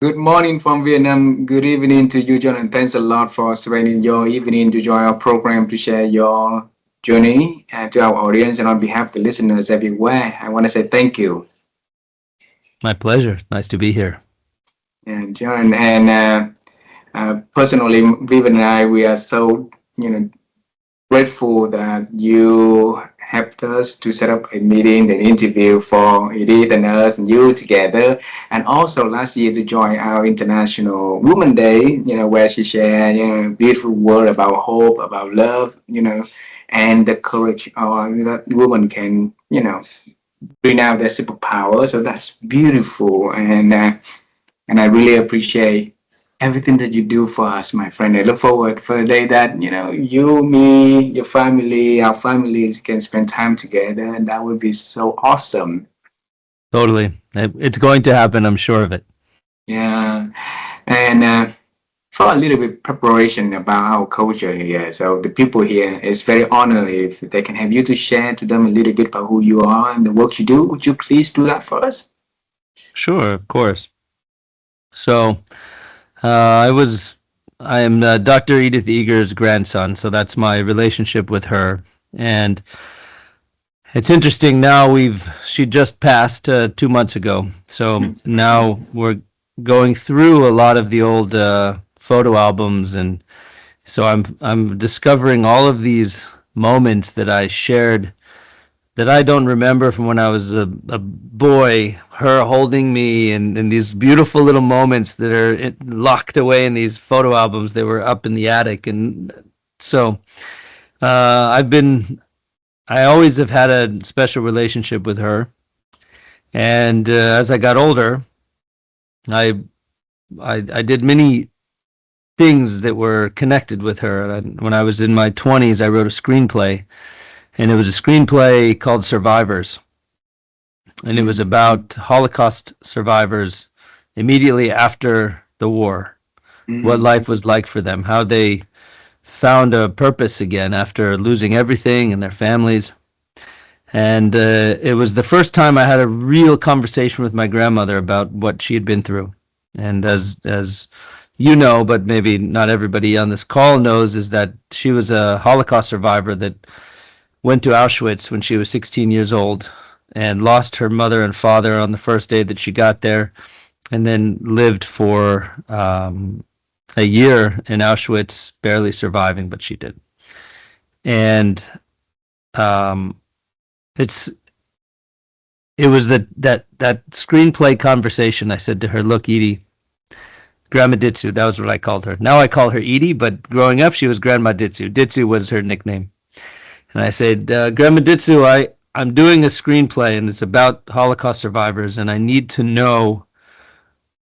good morning from Vietnam. Good evening to you, John, and thanks a lot for spending your evening to join our program to share your journey and to our audience. And on behalf of the listeners everywhere, I want to say thank you. My pleasure. Nice to be here. And John, and personally, Vivian and I, we are so grateful that you helped us to set up a meeting, an interview for Edith and us and you together. And also last year to join our International Women Day, where she shared, beautiful word about hope, about love, and the courage that women can, bring out their superpower. So that's beautiful. And I really appreciate everything that you do for us, my friend. I look forward for the day that you, me, your family, our families can spend time together, and that would be so awesome. Totally. It's going to happen. I'm sure of it. Yeah, and for a little bit preparation about our culture here, so the people here is very honored if they can have you to share to them a little bit about who you are and the work you do. Would you please do that for us? Sure, of course. So, I was, I am Dr. Edith Eger's grandson, so that's my relationship with her. And it's interesting now she just passed 2 months ago. So now we're going through a lot of the old photo albums, and so I'm discovering all of these moments that I shared that I don't remember from when I was a boy, her holding me, and these beautiful little moments that are locked away in these photo albums. They were up in the attic. And so I've been, I always have had a special relationship with her. And as I got older, I, I did many things that were connected with her. When I was in my 20s, I wrote a screenplay, and it was a screenplay called Survivors. And it was about Holocaust survivors immediately after the war, what life was like for them, how they found a purpose again after losing everything and their families. And it was the first time I had a real conversation with my grandmother about what she had been through. And as you know, but maybe not everybody on this call knows, is that she was a Holocaust survivor that went to Auschwitz when she was 16 years old and lost her mother and father on the first day that she got there, and then lived for a year in Auschwitz, barely surviving, but she did. And it's it was that screenplay conversation. I said to her, "Look, Edie, Grandma Ditsu." That was what I called her. Now I call her Edie, but growing up she was Grandma Ditsu. Ditsu was her nickname. And I said, Grandma Ditsu, I'm doing a screenplay, and it's about Holocaust survivors, and I need to know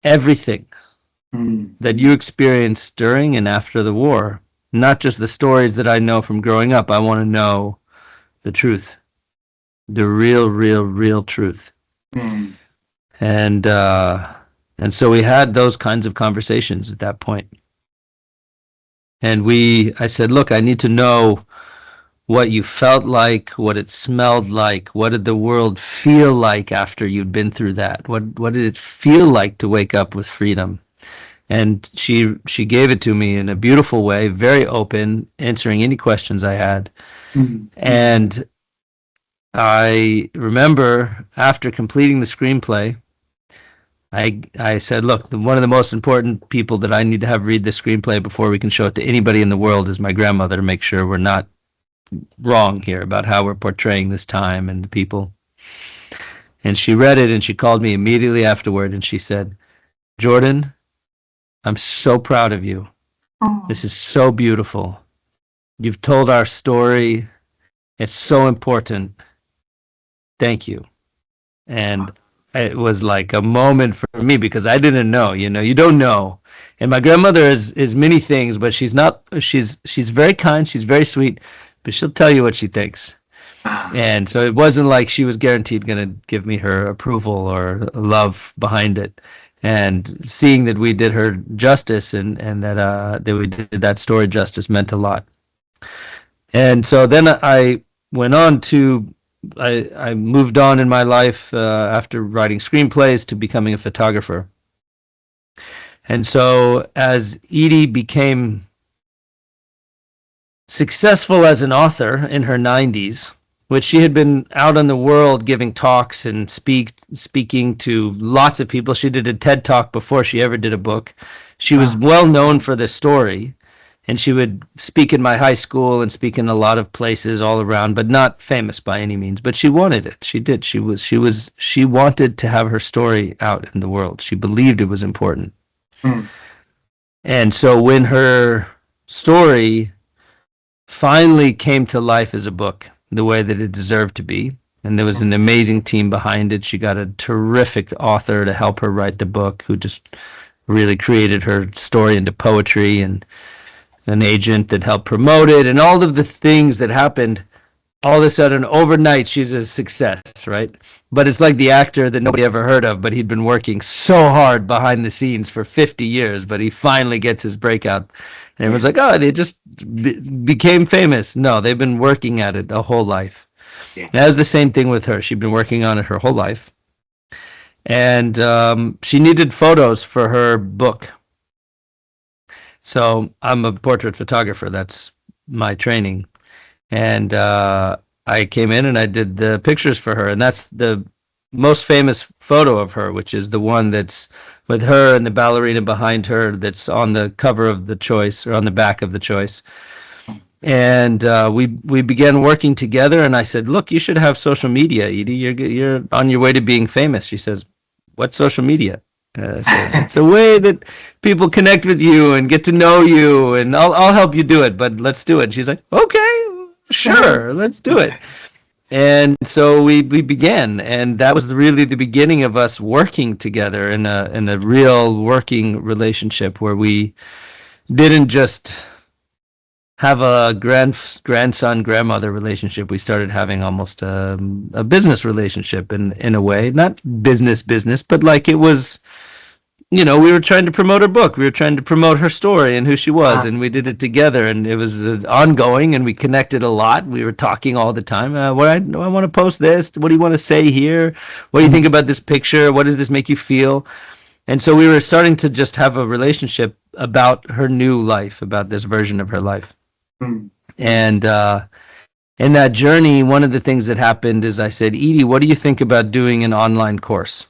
everything that you experienced during and after the war, not just the stories that I know from growing up. I want to know the truth, the real truth. And so we had those kinds of conversations at that point. And I said, look, I need to know what you felt like, what it smelled like, what did the world feel like after you'd been through that? What did it feel like to wake up with freedom? And she gave it to me in a beautiful way, very open, answering any questions I had. And I remember after completing the screenplay, I said, look, one of the most important people that I need to have read the screenplay before we can show it to anybody in the world is my grandmother, to make sure we're not wrong here about how we're portraying this time and the people. And she read it, and she called me immediately afterward, and she said, Jordan, I'm so proud of you. This is so beautiful. You've told our story. It's so important. Thank you. And it was like a moment for me, because I didn't know, you don't know. And my grandmother is many things, but she's very kind, she's very sweet, but she'll tell you what she thinks. And so it wasn't like she was guaranteed going to give me her approval or love behind it. And seeing that we did her justice, and that we did that story justice, meant a lot. And so then I moved on in my life after writing screenplays to becoming a photographer. And so as Edie became successful as an author in her 90s, which she had been out in the world giving talks and speaking to lots of people. She did a TED Talk before she ever did a book. She was well known for this story, and she would speak in my high school and speak in a lot of places all around, but not famous by any means. But she wanted it. She did. She wanted to have her story out in the world. She believed it was important. And so when her story finally came to life as a book, the way that it deserved to be, and there was an amazing team behind it. She got a terrific author to help her write the book, who just really created her story into poetry, and an agent that helped promote it, and all of the things that happened. All of a sudden, overnight, she's a success, right? But it's like the actor that nobody ever heard of, but he'd been working so hard behind the scenes for 50 years, but he finally gets his breakout. And everyone's like, oh, they just became famous. No, they've been working at it a whole life. Yeah. That was the same thing with her. She'd been working on it her whole life. And she needed photos for her book. So I'm a portrait photographer. That's my training. And I came in and I did the pictures for her. And that's the most famous photo of her, which is the one that's with her and the ballerina behind her, that's on the cover of the Choice, or on the back of the Choice. And we began working together, and I said, look, you should have social media, Edie. You're on your way to being famous. She says, what's social media? So it's a way that people connect with you and get to know you, and I'll help you do it, but let's do it. And she's like, okay, sure, let's do it. And so we began, and that was really the beginning of us working together in a real working relationship, where we didn't just have a grandson grandmother relationship. We started having almost a business relationship in a way, not business, but like it was. We were trying to promote her book. We were trying to promote her story and who she was, and we did it together, and it was ongoing, and we connected a lot. We were talking all the time. I want to post this. What do you want to say here? What do you think about this picture? What does this make you feel? And so we were starting to just have a relationship about her new life, about this version of her life. And in that journey, one of the things that happened is I said, Edie, what do you think about doing an online course?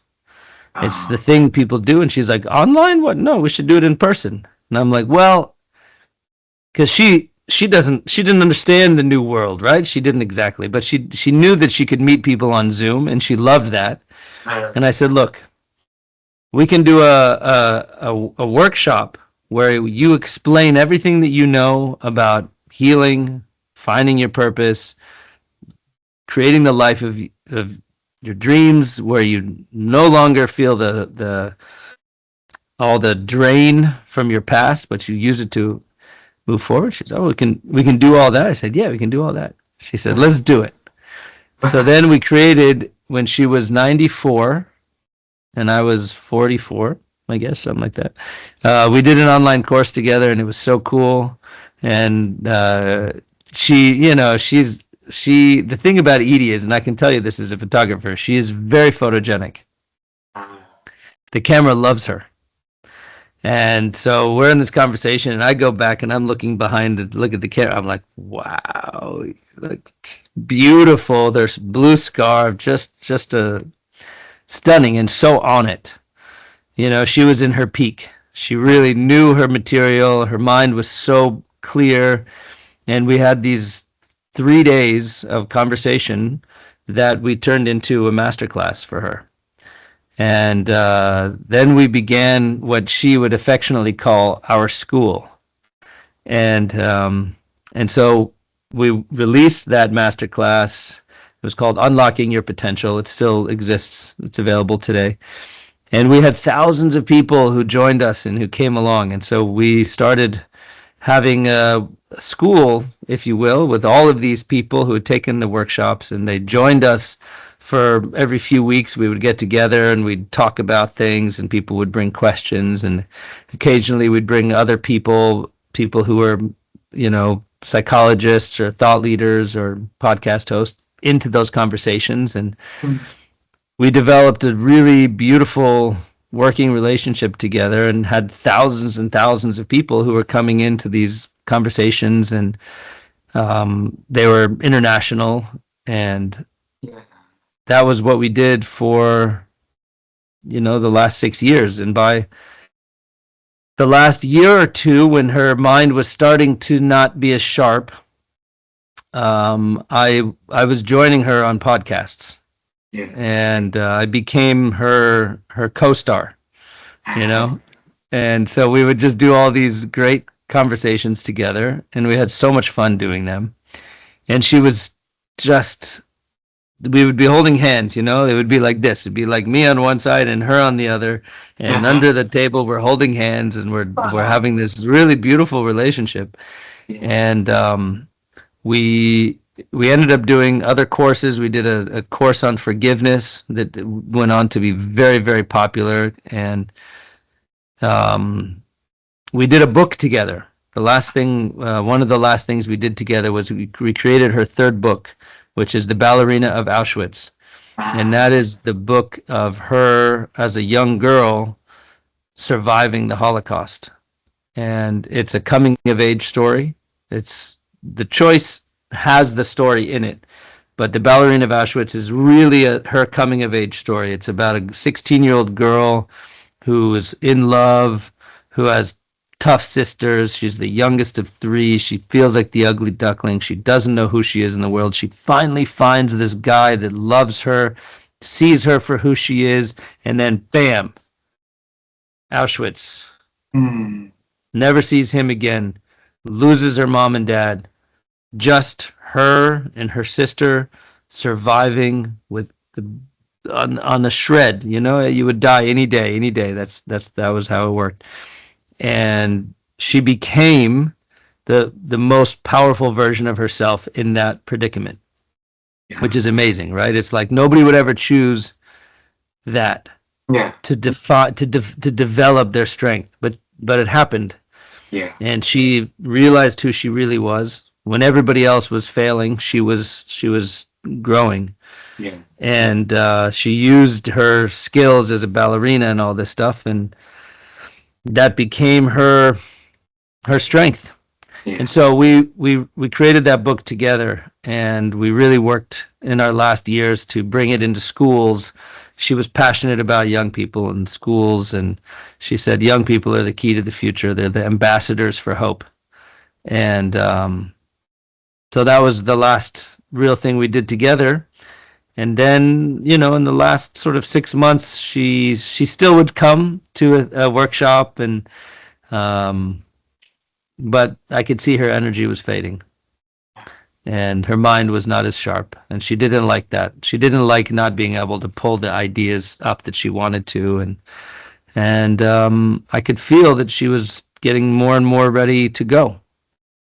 It's the thing people do. And she's like, online? What? No, we should do it in person. And I'm like, well, because she didn't understand the new world, right? She didn't exactly, but she knew that she could meet people on Zoom, and she loved that. And I said, look, we can do a workshop where you explain everything that you know about healing, finding your purpose, creating the life of your dreams, where you no longer feel all the drain from your past, but you use it to move forward. She said, oh, we can do all that. I said, yeah, we can do all that. She said, let's do it. So then we created, when she was 94 and I was 44, I guess, something like that. We did an online course together, and it was so cool. And the thing about Edie is, and I can tell you this as a photographer, she is very photogenic. The camera loves her. And so we're in this conversation, and I go back and I'm looking behind to look at the camera. I'm like, wow, look beautiful. There's blue scarf, just a stunning, and so on it. She was in her peak. She really knew her material. Her mind was so clear. And we had these 3 days of conversation that we turned into a masterclass for her. And then we began what she would affectionately call our school. And so we released that masterclass. It was called Unlocking Your Potential. It still exists. It's available today. And we had thousands of people who joined us and who came along. And so we started having a school, if you will, with all of these people who had taken the workshops, and they joined us for every few weeks. We would get together and we'd talk about things, and people would bring questions, and occasionally we'd bring other people who were, psychologists or thought leaders or podcast hosts into those conversations. And we developed a really beautiful working relationship together and had thousands and thousands of people who were coming into these conversations, and they were international, and Yeah. that was what we did for, the last 6 years. And by the last year or two, when her mind was starting to not be as sharp, I was joining her on podcasts, Yeah. and I became her co-star, you know. And so we would just do all these great conversations together, and we had so much fun doing them. And she was just, we would be holding hands, it would be like this. It'd be like me on one side and her on the other, and Uh-huh. under the table we're holding hands, and we're Wow. having this really beautiful relationship. Yeah. And we we ended up doing other courses. We did a course on forgiveness that went on to be very, very popular, and we did a book together. The last thing, one of the last things we did together was we created her third book, which is The Ballerina of Auschwitz. And Wow. that is the book of her as a young girl surviving the Holocaust. And it's a coming of age story. It's the choice has the story in it, but The Ballerina of Auschwitz is really her coming of age story. It's about a 16-year-old girl who is in love, who has tough sisters. She's the youngest of three. She feels like the ugly duckling. She doesn't know who she is in the world. She finally finds this guy that loves her, sees her for who she is, and then bam, Auschwitz. Mm. Never sees him again. Loses her mom and dad. Just her and her sister surviving with on the shred. You would die any day, any day. That was how it worked. And she became the most powerful version of herself in that predicament, Yeah. which is amazing, right? It's like nobody would ever choose that Yeah. to develop their strength, but it happened. Yeah. And she realized who she really was. When everybody else was failing, she was growing. Yeah. And she used her skills as a ballerina and all this stuff, and that became her strength. Yeah. And so we created that book together, and we really worked in our last years to bring it into schools. She was passionate about young people in schools, and she said young people are the key to the future. They're the ambassadors for hope. And so that was the last real thing we did together. And then, in the last sort of 6 months, she still would come to a workshop, and but I could see her energy was fading, and her mind was not as sharp, and she didn't like that. She didn't like not being able to pull the ideas up that she wanted to, and I could feel that she was getting more and more ready to go.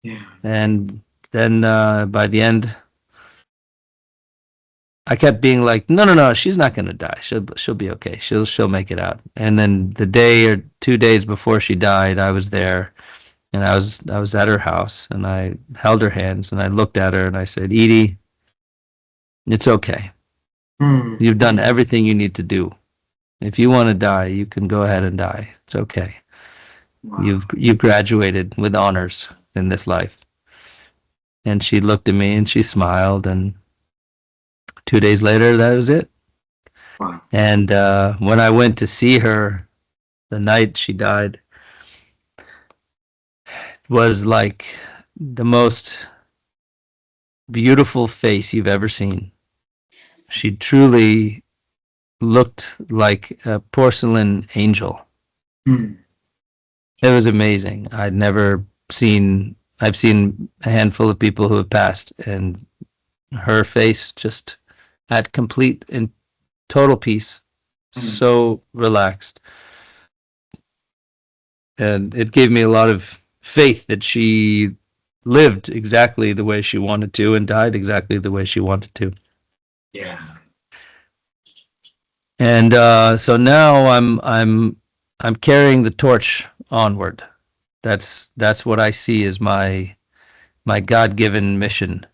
Yeah. And then by the end, I kept being like, no, she's not gonna die. She'll be okay. She'll make it out. And then the day or 2 days before she died, I was there, and I was at her house, and I held her hands, and I looked at her, and I said, Edie, it's okay. Mm. You've done everything you need to do. If you want to die, you can go ahead and die. It's okay. Wow. You've graduated with honors in this life. And she looked at me and she smiled, and 2 days later, that was it. Wow. And when I went to see her the night she died, it was like the most beautiful face you've ever seen. She truly looked like a porcelain angel. Mm. It was amazing. I've seen a handful of people who have passed, and her face just at complete and total peace, Mm. so relaxed. And it gave me a lot of faith that she lived exactly the way she wanted to and died exactly the way she wanted to. Yeah. And so now I'm carrying the torch onward. That's what I see as my God-given mission.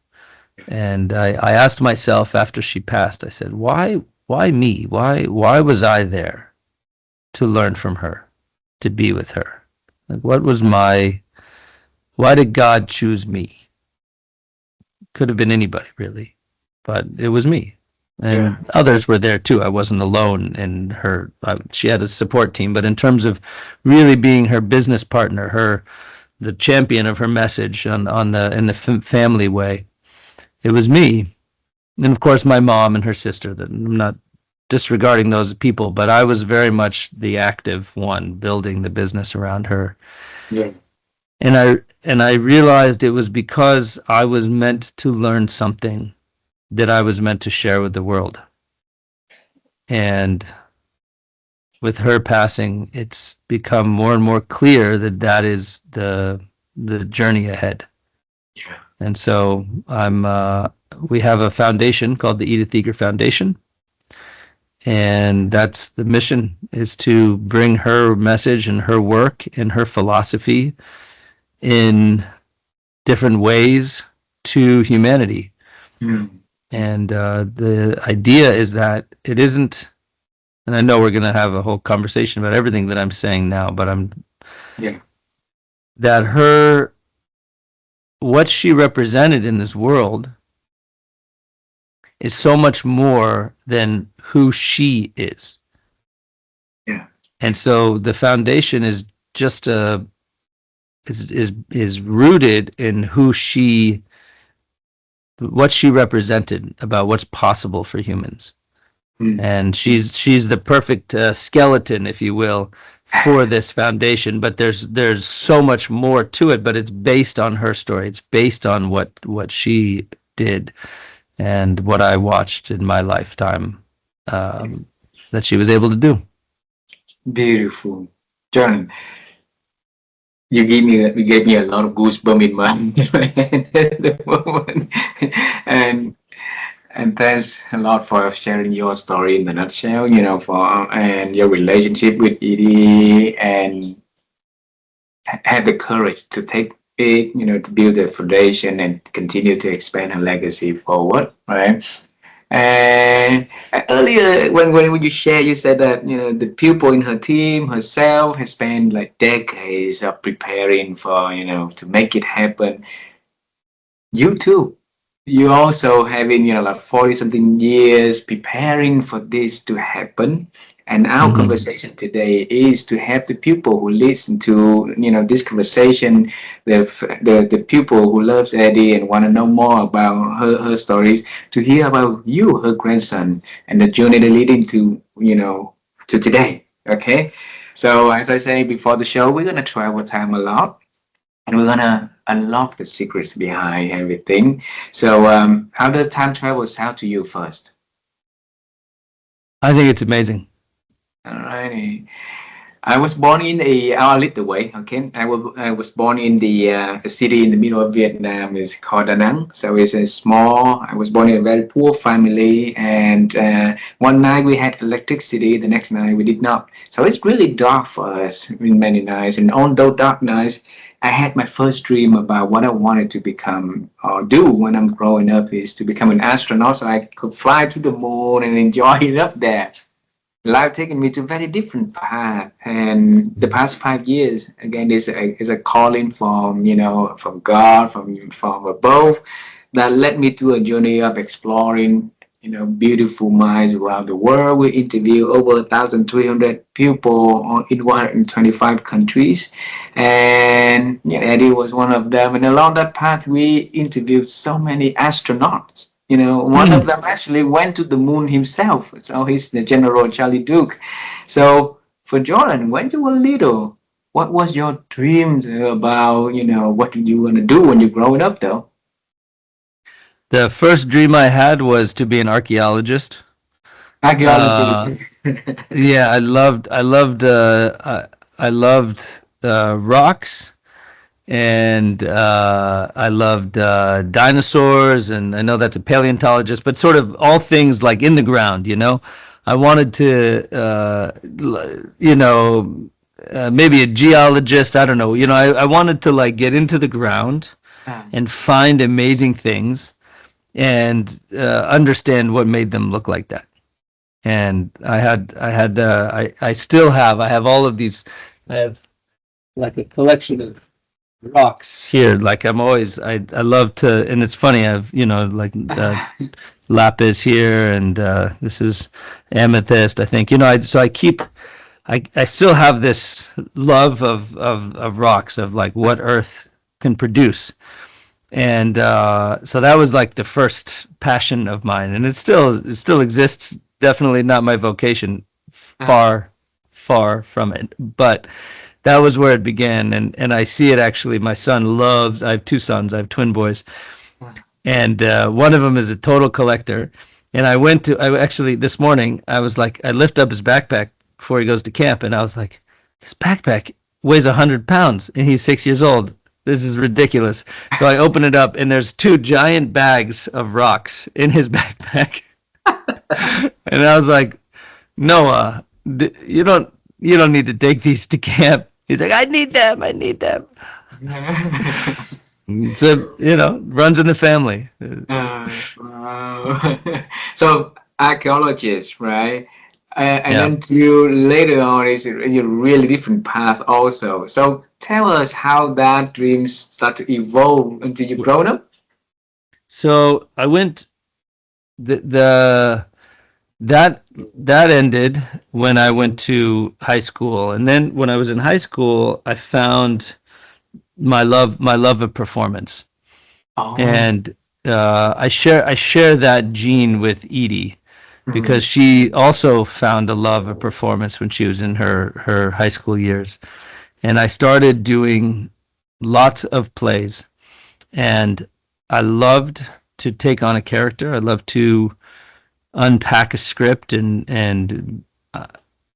And I asked myself after she passed, I said, why me? Why was I there? to learn from her, to be with her. Like, why did God choose me? Could have been anybody, really, but it was me. And Yeah. others were there too. I wasn't alone in her. She had a support team, but in terms of really being her business partner, the champion of her message in the family way, it was me. And of course, my mom and her sister. That I'm not disregarding those people, but I was very much the active one building the business around her. Yeah. And I realized it was because I was meant to learn something that I was meant to share with the world. And with her passing, it's become more and more clear that that is the journey ahead. Yeah. And so we have a foundation called the Edith Eger Foundation. And that's the mission, is to bring her message and her work and her philosophy in different ways to humanity. Mm. And the idea is that it isn't, and I know we're going to have a whole conversation about everything that I'm saying now, but Yeah. that what she represented in this world is so much more than who she is. Yeah. And so the foundation is just is rooted in what she represented about what's possible for humans. Mm. And she's the perfect skeleton, if you will, for this foundation. But there's so much more to it. But it's based on her story. It's based on what she did and what I watched in my lifetime that she was able to do. Beautiful, John. You gave me a lot of goosebumps in my hand at the moment, and thanks a lot for sharing your story in a nutshell. And your relationship with Edie, and had the courage to take it. To build the foundation and continue to expand her legacy forward. Right. And earlier, when you shared, you said that the pupil in her team herself has spent like decades of preparing for to make it happen. You too. You also having like 40 something years preparing for this to happen. And our conversation today is to have the people who listen to this conversation, the people who loves Eddie and want to know more about her stories, to hear about you, her grandson, and the journey that leading to to today. Okay, so as I say before the show, we're gonna travel time a lot, and we're gonna unlock the secrets behind everything. So, how does time travel sound to you first? I think it's amazing. Alrighty. I was born in I'll lead the way. Okay, I was born in a city in the middle of Vietnam. It's called Da Nang. So it's a small. I was born in a very poor family, and one night we had electricity. The next night we did not. So it's really dark for us in many nights. And on those dark nights, I had my first dream about what I wanted to become or do when I'm growing up, is to become an astronaut so I could fly to the moon and enjoy it up there. Life taken me to a very different path, and the past 5 years again is a calling from God, from above, that led me to a journey of exploring beautiful minds around the world. We interview over 1,300 people in 125 countries, and Eddie was one of them. And along that path, we interviewed so many astronauts. One of them actually went to the moon himself. So he's the General Charlie Duke. So for Jordan, when you were little, what was your dreams about, what you want to do when you're growing up, though? The first dream I had was to be an archaeologist. Archaeologist. Yeah, I loved rocks, and I loved dinosaurs, and I know that's a paleontologist, but sort of all things like in the ground. I wanted to, maybe a geologist. I don't know. I wanted to like get into the ground and find amazing things and understand what made them look like that. And I still have, I have all of these, I have like a collection of rocks here. Like I'm always, I love to, and it's funny, I've, like lapis here, and this is amethyst, I think. So I keep, I still have this love of rocks, of like what Earth can produce. And so that was like the first passion of mine, and it still exists. Definitely not my vocation, far, far from it. But that was where it began, and I see it actually. My son loves. I have two sons. I have twin boys, and one of them is a total collector. And I actually this morning I was like, I lift up his backpack before he goes to camp, and I was like, this backpack weighs 100 pounds, and he's 6 years old. This is ridiculous. So I open it up, and there's two giant bags of rocks in his backpack. And I was like, Noah, you don't need to take these to camp. He's like, I need them. I need them. So, runs in the family. So archaeologist, right? And Yeah. then to later on is a really different path also. So tell us how that dreams start to evolve until you grown up. So I went the that ended when I went to high school, and then when I was in high school, I found my love of performance, Oh. and I share that gene with Edie, Mhm. because she also found a love of performance when she was in her high school years, and I started doing lots of plays, and I loved to take on a character. I loved to unpack a script and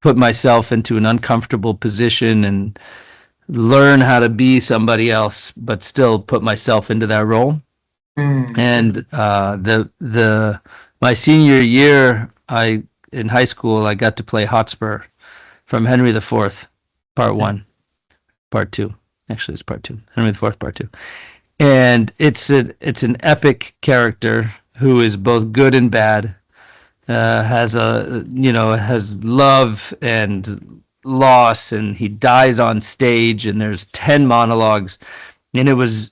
put myself into an uncomfortable position and learn how to be somebody else, but still put myself into that role. Mm. And the my senior year, I in high school, I got to play Hotspur from Henry IV, Part One, Part Two. Actually, it's Part Two. Henry IV, Part Two. And it's an epic character who is both good and bad. Has love and loss, and he dies on stage, and there's 10 monologues, and it was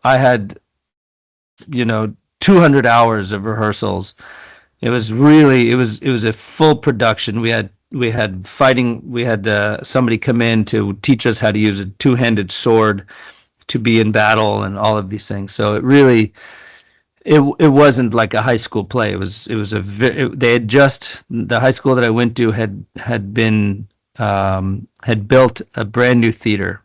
I had 200 hours of rehearsals. It was a full production. We had somebody come in to teach us how to use a two-handed sword to be in battle and all of these things. So it wasn't like a high school play. They had just, the high school that I went to had built a brand new theater,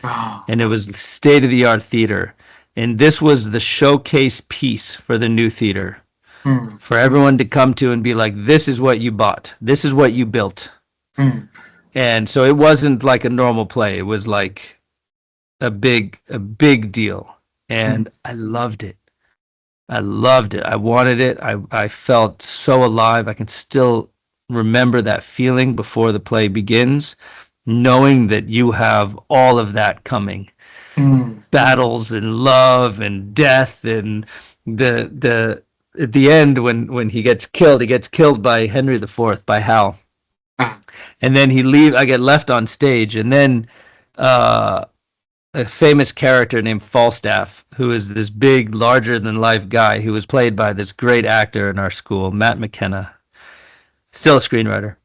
Oh. and it was state of the art theater, and this was the showcase piece for the new theater, Mm. for everyone to come to and be like, this is what you bought, this is what you built. Mm. And so it wasn't like a normal play. It was like a big deal, Mm. and I loved it. I loved it. I wanted it. I felt so alive. I can still remember that feeling before the play begins, knowing that you have all of that coming. Mm. Battles and love and death, and the at the end, when he gets killed by Henry IV, by Hal. Ah. And then I get left on stage, and then uh a famous character named Falstaff, who is this big, larger than life guy who was played by this great actor in our school, Matt McKenna, still a screenwriter.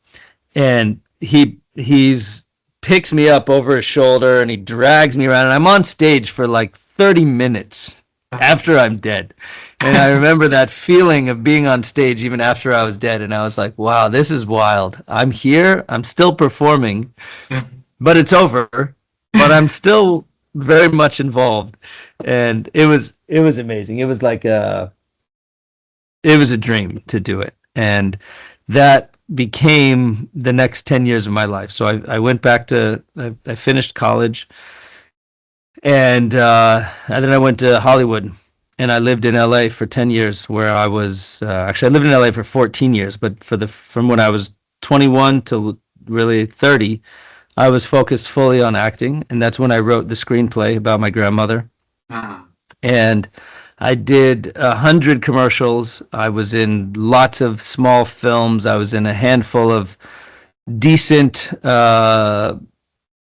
And he's picks me up over his shoulder, and he drags me around, and I'm on stage for like 30 minutes after I'm dead. And I remember that feeling of being on stage even after I was dead, and I was like, wow, this is wild. I'm here, I'm still performing, but it's over, but I'm still very much involved. And it was amazing. It was a dream to do it, and that became the next 10 years of my life. So I went back to, I finished college, and then I went to Hollywood, and I lived in LA for 10 years, where I was actually, I lived in LA for 14 years, but from when I was 21 to really 30, I was focused fully on acting, and that's when I wrote the screenplay about my grandmother. Ah. And I did 100 commercials. I was in lots of small films. I was in a handful of decent small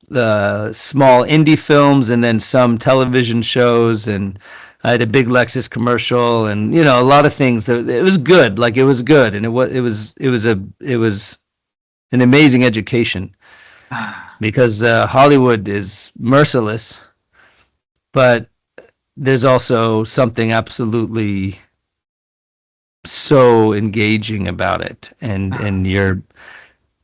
indie films, and then some television shows. And I had a big Lexus commercial, and a lot of things. It was good. Like, it was good, and it was an amazing education, because Hollywood is merciless, but there's also something absolutely so engaging about it. And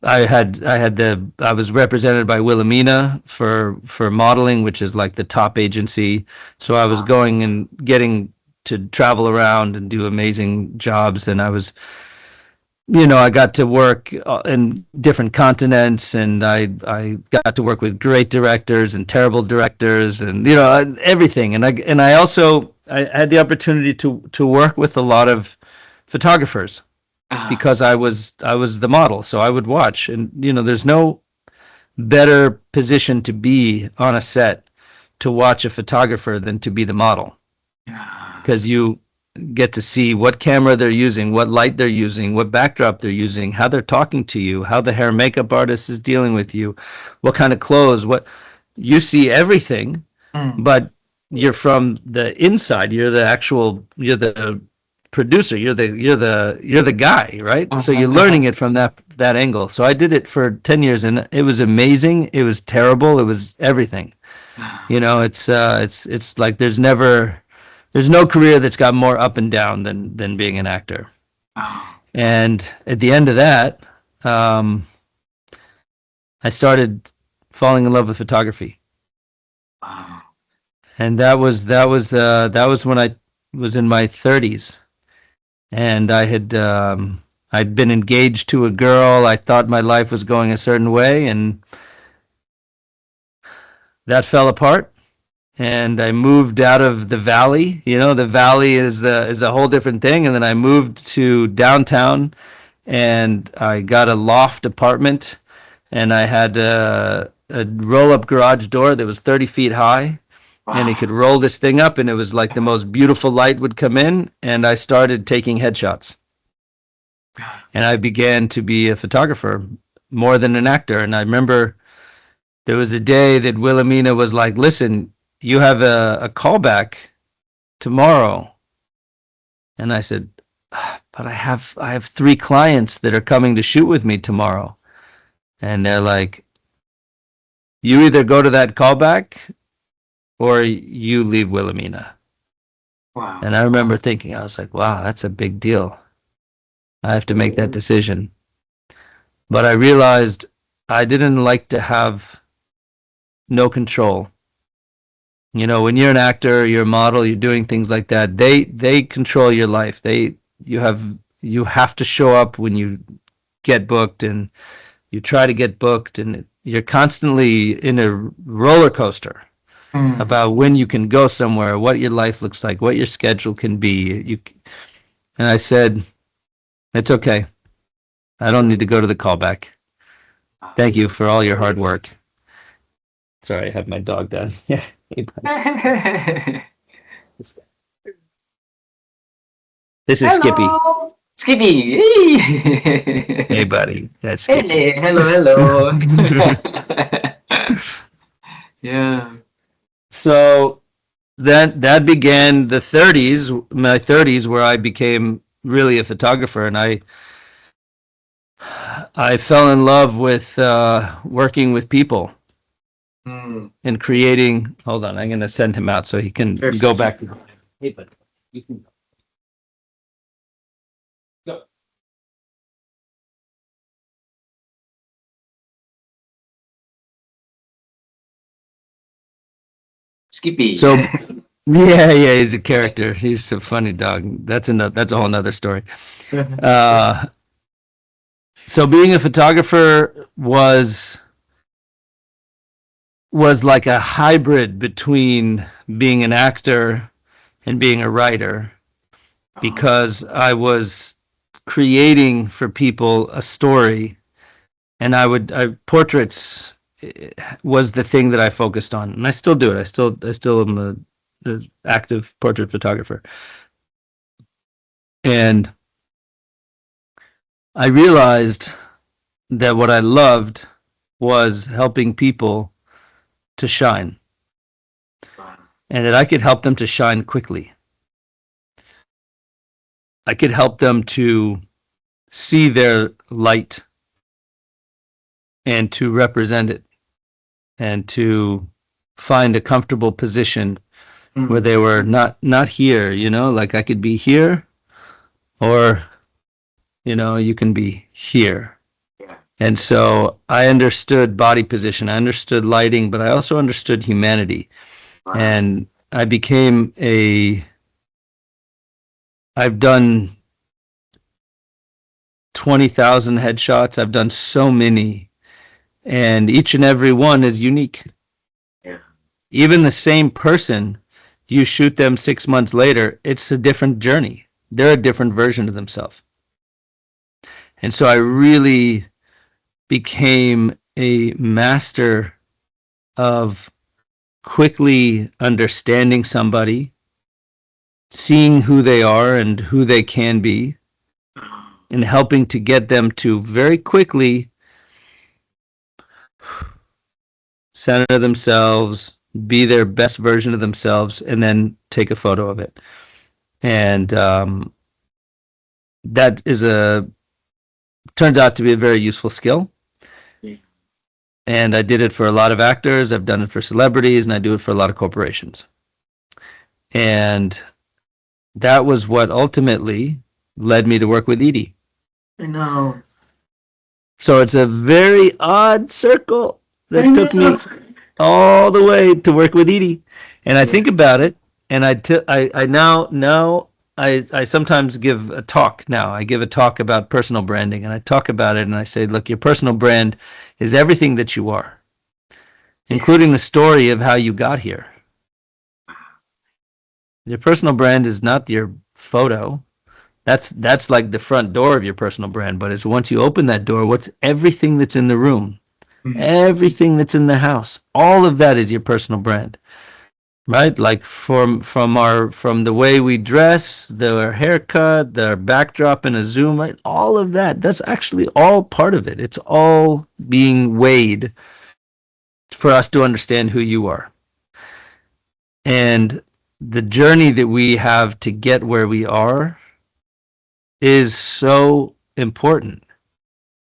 I was represented by Wilhelmina for modeling, which is like the top agency. So I was going and getting to travel around and do amazing jobs, and I got to work in different continents, and I got to work with great directors and terrible directors, and everything. And I also had the opportunity to work with a lot of photographers, because I was the model, so I would watch. And there's no better position to be on a set to watch a photographer than to be the model, because you get to see what camera they're using, what light they're using, what backdrop they're using, how they're talking to you, how the hair and makeup artist is dealing with you, what kind of clothes, what you see everything. But you're from the inside. You're the producer. You're the guy, right? So you're learning it from that angle. So I did it for 10 years, and it was amazing. It was terrible. It was everything. It's like there's no career that's got more up and down than being an actor. And at the end of that, I started falling in love with photography. And that was when I was in my 30s, and I'd been engaged to a girl. I thought my life was going a certain way, and that fell apart. And I moved out of the valley. The valley is a whole different thing. And then I moved to downtown, and I got a loft apartment, and I had a roll-up garage door that was 30 feet high. And he could roll this thing up, and it was like the most beautiful light would come in, and I started taking headshots. And I began to be a photographer more than an actor. And I remember there was a day that Wilhelmina was like, "Listen, you have a callback tomorrow." And I said, "But I have 3 clients that are coming to shoot with me tomorrow." And they're like, "You either go to that callback or you leave Wilhelmina." Wow. And I remember thinking, I was like, wow, that's a big deal. I have to make that decision. But I realized I didn't like to have no control. When you're an actor, you're a model, you're doing things like that, they control your life. You have to show up when you get booked, and you try to get booked, and you're constantly in a roller coaster about when you can go somewhere, what your life looks like, what your schedule can be. And I said, "It's okay. I don't need to go to the callback. Thank you for all your hard work." Sorry, I have my dog down here. This is Skippy. Skippy. Hey, buddy. That's Skippy. Hello. Yeah. So that began my 30s, where I became really a photographer, and I fell in love with working with people and creating. Hold on, I'm going to send him out so he can go back to. Hey, bud, you can go. Go. Skippy. So, yeah, he's a character. He's a funny dog. That's a whole nother story. So being a photographer was like a hybrid between being an actor and being a writer, because I was creating for people a story, and portraits was the thing that I focused on, and I still do it. I still am active portrait photographer. And I realized that what I loved was helping people to shine, and that I could help them to shine quickly. I could help them to see their light and to represent it and to find a comfortable position where they were not here, like I could be here, or you can be here. And so I understood body position, I understood lighting, but I also understood humanity. And I've done 20,000 headshots. I've done so many, and each and every one is unique. Yeah. Even the same person, you shoot them 6 months later, it's a different journey. They're a different version of themselves. And so I really became a master of quickly understanding somebody, seeing who they are and who they can be, and helping to get them to very quickly center themselves, be their best version of themselves, and then take a photo of it. And that turns out to be a very useful skill. And I did it for a lot of actors, I've done it for celebrities, and I do it for a lot of corporations. And that was what ultimately led me to work with Edie. I know. So it's a very odd circle that took me all the way to work with Edie. And I think about it, and I sometimes give a talk now. I give a talk about personal branding, and I talk about it, and I say, look, your personal brand is everything that you are, including the story of how you got here. Your personal brand is not your photo. That's like the front door of your personal brand, but it's once you open that door, what's everything that's in the room, everything that's in the house, all of that is your personal brand. Right? Like from the way we dress, the haircut, the backdrop in a Zoom, right? All of that, that's actually all part of it. It's all being weighed for us to understand who you are. And the journey that we have to get where we are is so important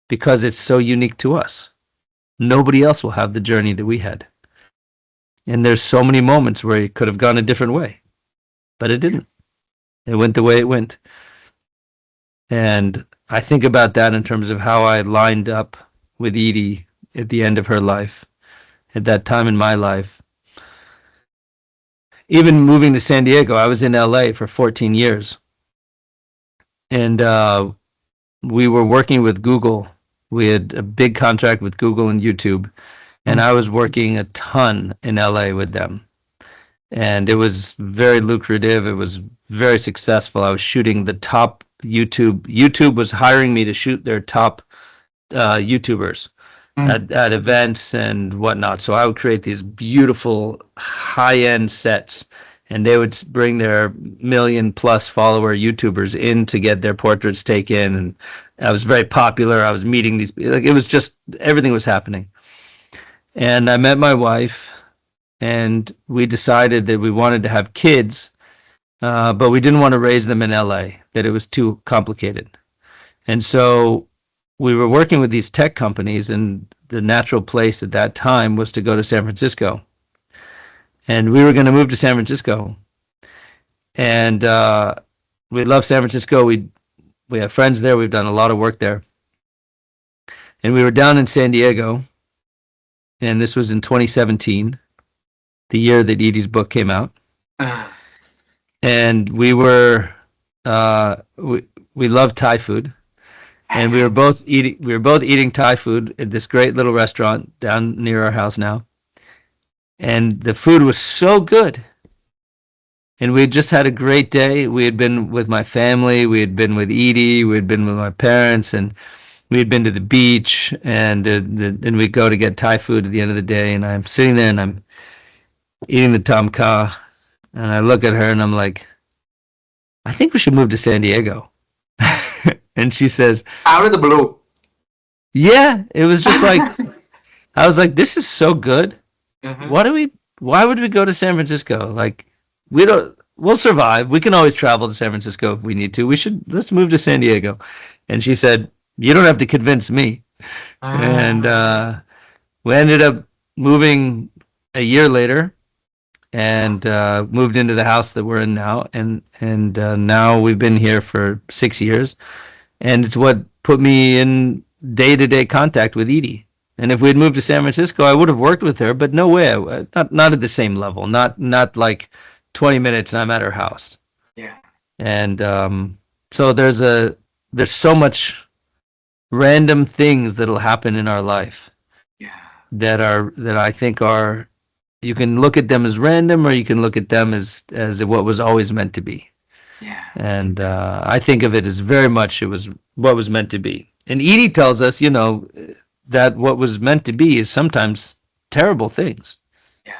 because it's so unique to us. Nobody else will have the journey that we had. And there's so many moments where it could have gone a different way, but it didn't. It went the way it went. And I think about that in terms of how I lined up with Edie at the end of her life, at that time in my life. Even moving to San Diego, I was in LA for 14 years. And we were working with Google. We had a big contract with Google and YouTube. And I was working a ton in LA with them. And it was very lucrative. It was very successful. I was shooting the top YouTube. YouTube was hiring me to shoot their top YouTubers at events and whatnot. So I would create these beautiful high-end sets. And they would bring their 1 million+ follower YouTubers in to get their portraits taken. And I was very popular. I was meeting these, like, it was just, everything was happening. And I met my wife, and we decided that we wanted to have kids, but we didn't want to raise them in LA, that it was too complicated. And so we were working with these tech companies, and the natural place at that time was to go to San Francisco. And we were going to move to San Francisco. And we love San Francisco. We have friends there. We've done a lot of work there. And we were down in San Diego. And this was in 2017, the year that Edie's book came out. And we were we loved Thai food, and we were both eating Thai food at this great little restaurant down near our house now. And the food was so good. And we had just had a great day. We had been with my family, we had been with Edie, we had been with my parents, and we had been to the beach, and we'd go to get Thai food at the end of the day, and I'm sitting there and I'm eating the tom kha, And I look at her and I'm like, I think we should move to San Diego. And she says, Out of the blue. yeah, it was just like, I was like, this is so good. Uh-huh. Why would we go to San Francisco? Like, we'll survive. We can always travel to San Francisco if we need to. Let's move to San Diego. And she said, you don't have to convince me. And Ah, we ended up moving a year later and moved into the house that we're in now. And now we've been here for 6 years. And it's what put me in day-to-day contact with Edie. And if we'd moved to San Francisco, I would have worked with her, but no way, not at the same level, not like 20 minutes and I'm at her house. yeah, And so there's so much random things that'll happen in our life yeah, that I think are, you can look at them as random or you can look at them as what was always meant to be. yeah, And I think of it as very much it was what was meant to be. And Edie tells us, that what was meant to be is sometimes terrible things. yeah.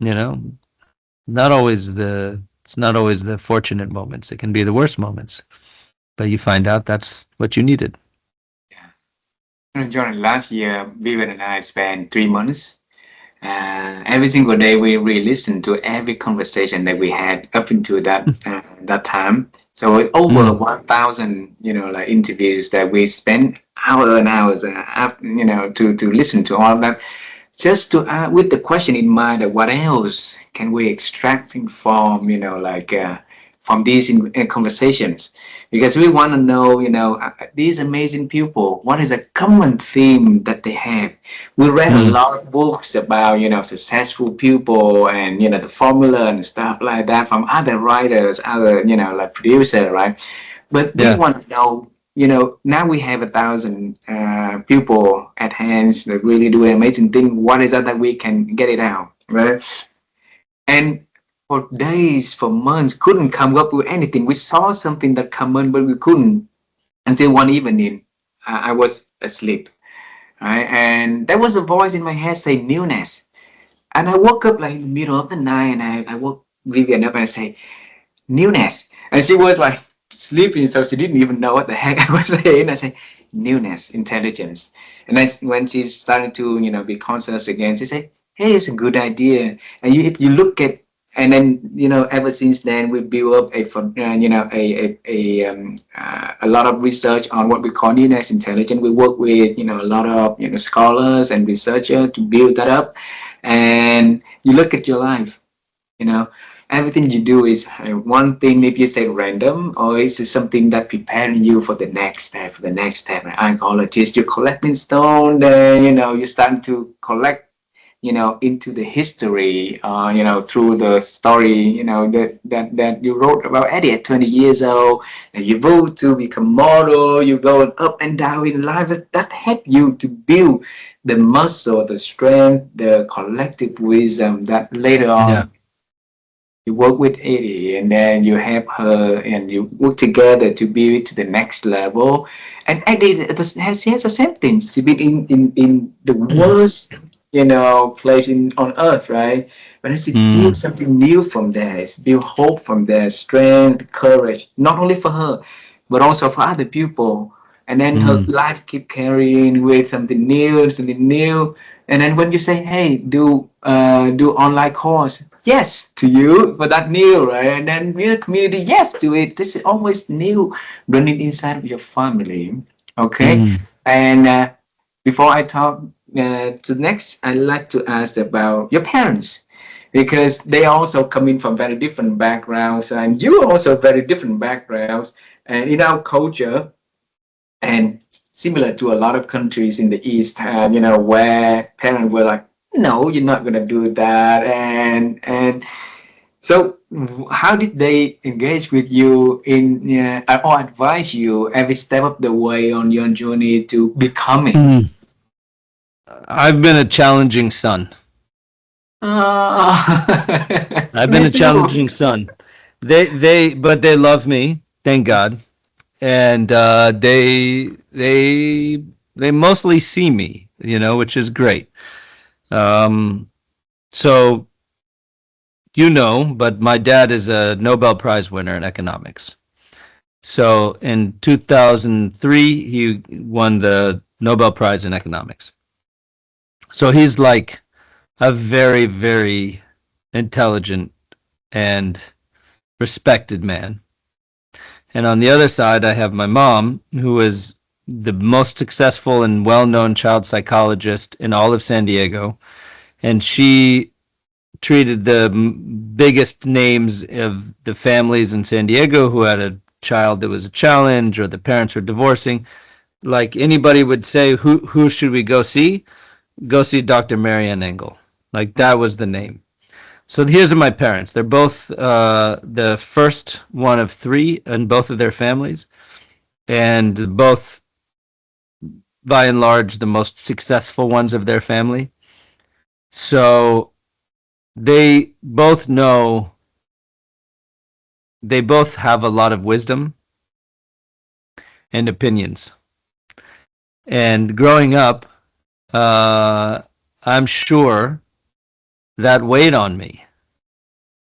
You know, not always it's not always the fortunate moments. It can be the worst moments. But you find out that's what you needed. Yeah. John, last year, Vivian and I spent 3 months. Every single day, we re-listened to every conversation that we had up until that time. So with over Mm. 1,000, like interviews that we spent hours and hours, to listen to all of that, just to with the question in mind of what else can we extracting from, from these conversations, because we want to know, these amazing people, what is a common theme that they have. We read a Mm. lot of books about, successful people and, the formula and stuff like that from other writers, other, like producer, right? But we Yeah. want to know, now we have 1,000 people at hands that really do an amazing thing. What is that we can get it out, right? And for days, for months, couldn't come up with anything. We saw something that common, but we couldn't until one evening. I was asleep, right? And there was a voice in my head saying newness. And I woke up like in the middle of the night, and I woke Vivian up and I say, newness. And she was like sleeping, so she didn't even know what the heck I was saying. I say, newness, intelligence. And then when she started to, be conscious again, she said, hey, it's a good idea. And if you look at, and then, ever since then, we built up a lot of research on what we call newness intelligence. We work with, a lot of, scholars and researchers to build that up. And you look at your life, you know everything you do is one thing. If you say random, or is it something that preparing you for the next step, an archaeologist, you're collecting stone, then you're starting to collect, into the history, through the story, that you wrote about Eddie at 20 years old, and you vote to become model, you go up and down in life. That help you to build the muscle, the strength, the collective wisdom that later Yeah. on you work with Edie, and then you help her and you work together to build it to the next level. And Eddie has the same thing. She's been in the worst, place on earth, right? But she built Mm. something new from there. It's built hope from there, strength, courage, not only for her, but also for other people. And then her Mm. life keep carrying with something new, something new. And then when you say, hey, do online course, yes to you for that new, right? And then your community, yes to it. This is always new running inside of your family. Okay. Mm. And before I talk to next, I'd like to ask about your parents, because they also coming from very different backgrounds, and you also very different backgrounds. And in our culture, and similar to a lot of countries in the East, where parents were like, no, you're not going to do that. And so how did they engage with you in, or advise you every step of the way on your journey to becoming? Mm. I've been a challenging son. I've been Me a too. challenging son. But they love me, thank God, and they mostly see me, which is great. Um, so you know, but my dad is a Nobel Prize winner in economics. So in 2003, he won the Nobel Prize in economics. So he's like a very, very intelligent and respected man. And on the other side, I have my mom, who is the most successful and well-known child psychologist in all of San Diego. And she treated the biggest names of the families in San Diego who had a child that was a challenge or the parents were divorcing. Like anybody would say, who should we go see? Go see Dr. Marianne Engle. Like that was the name. So here's my parents. They're both the first one of three in both of their families, and both, by and large, the most successful ones of their family. So they both know, they both have a lot of wisdom and opinions. And growing up, I'm sure that weighed on me.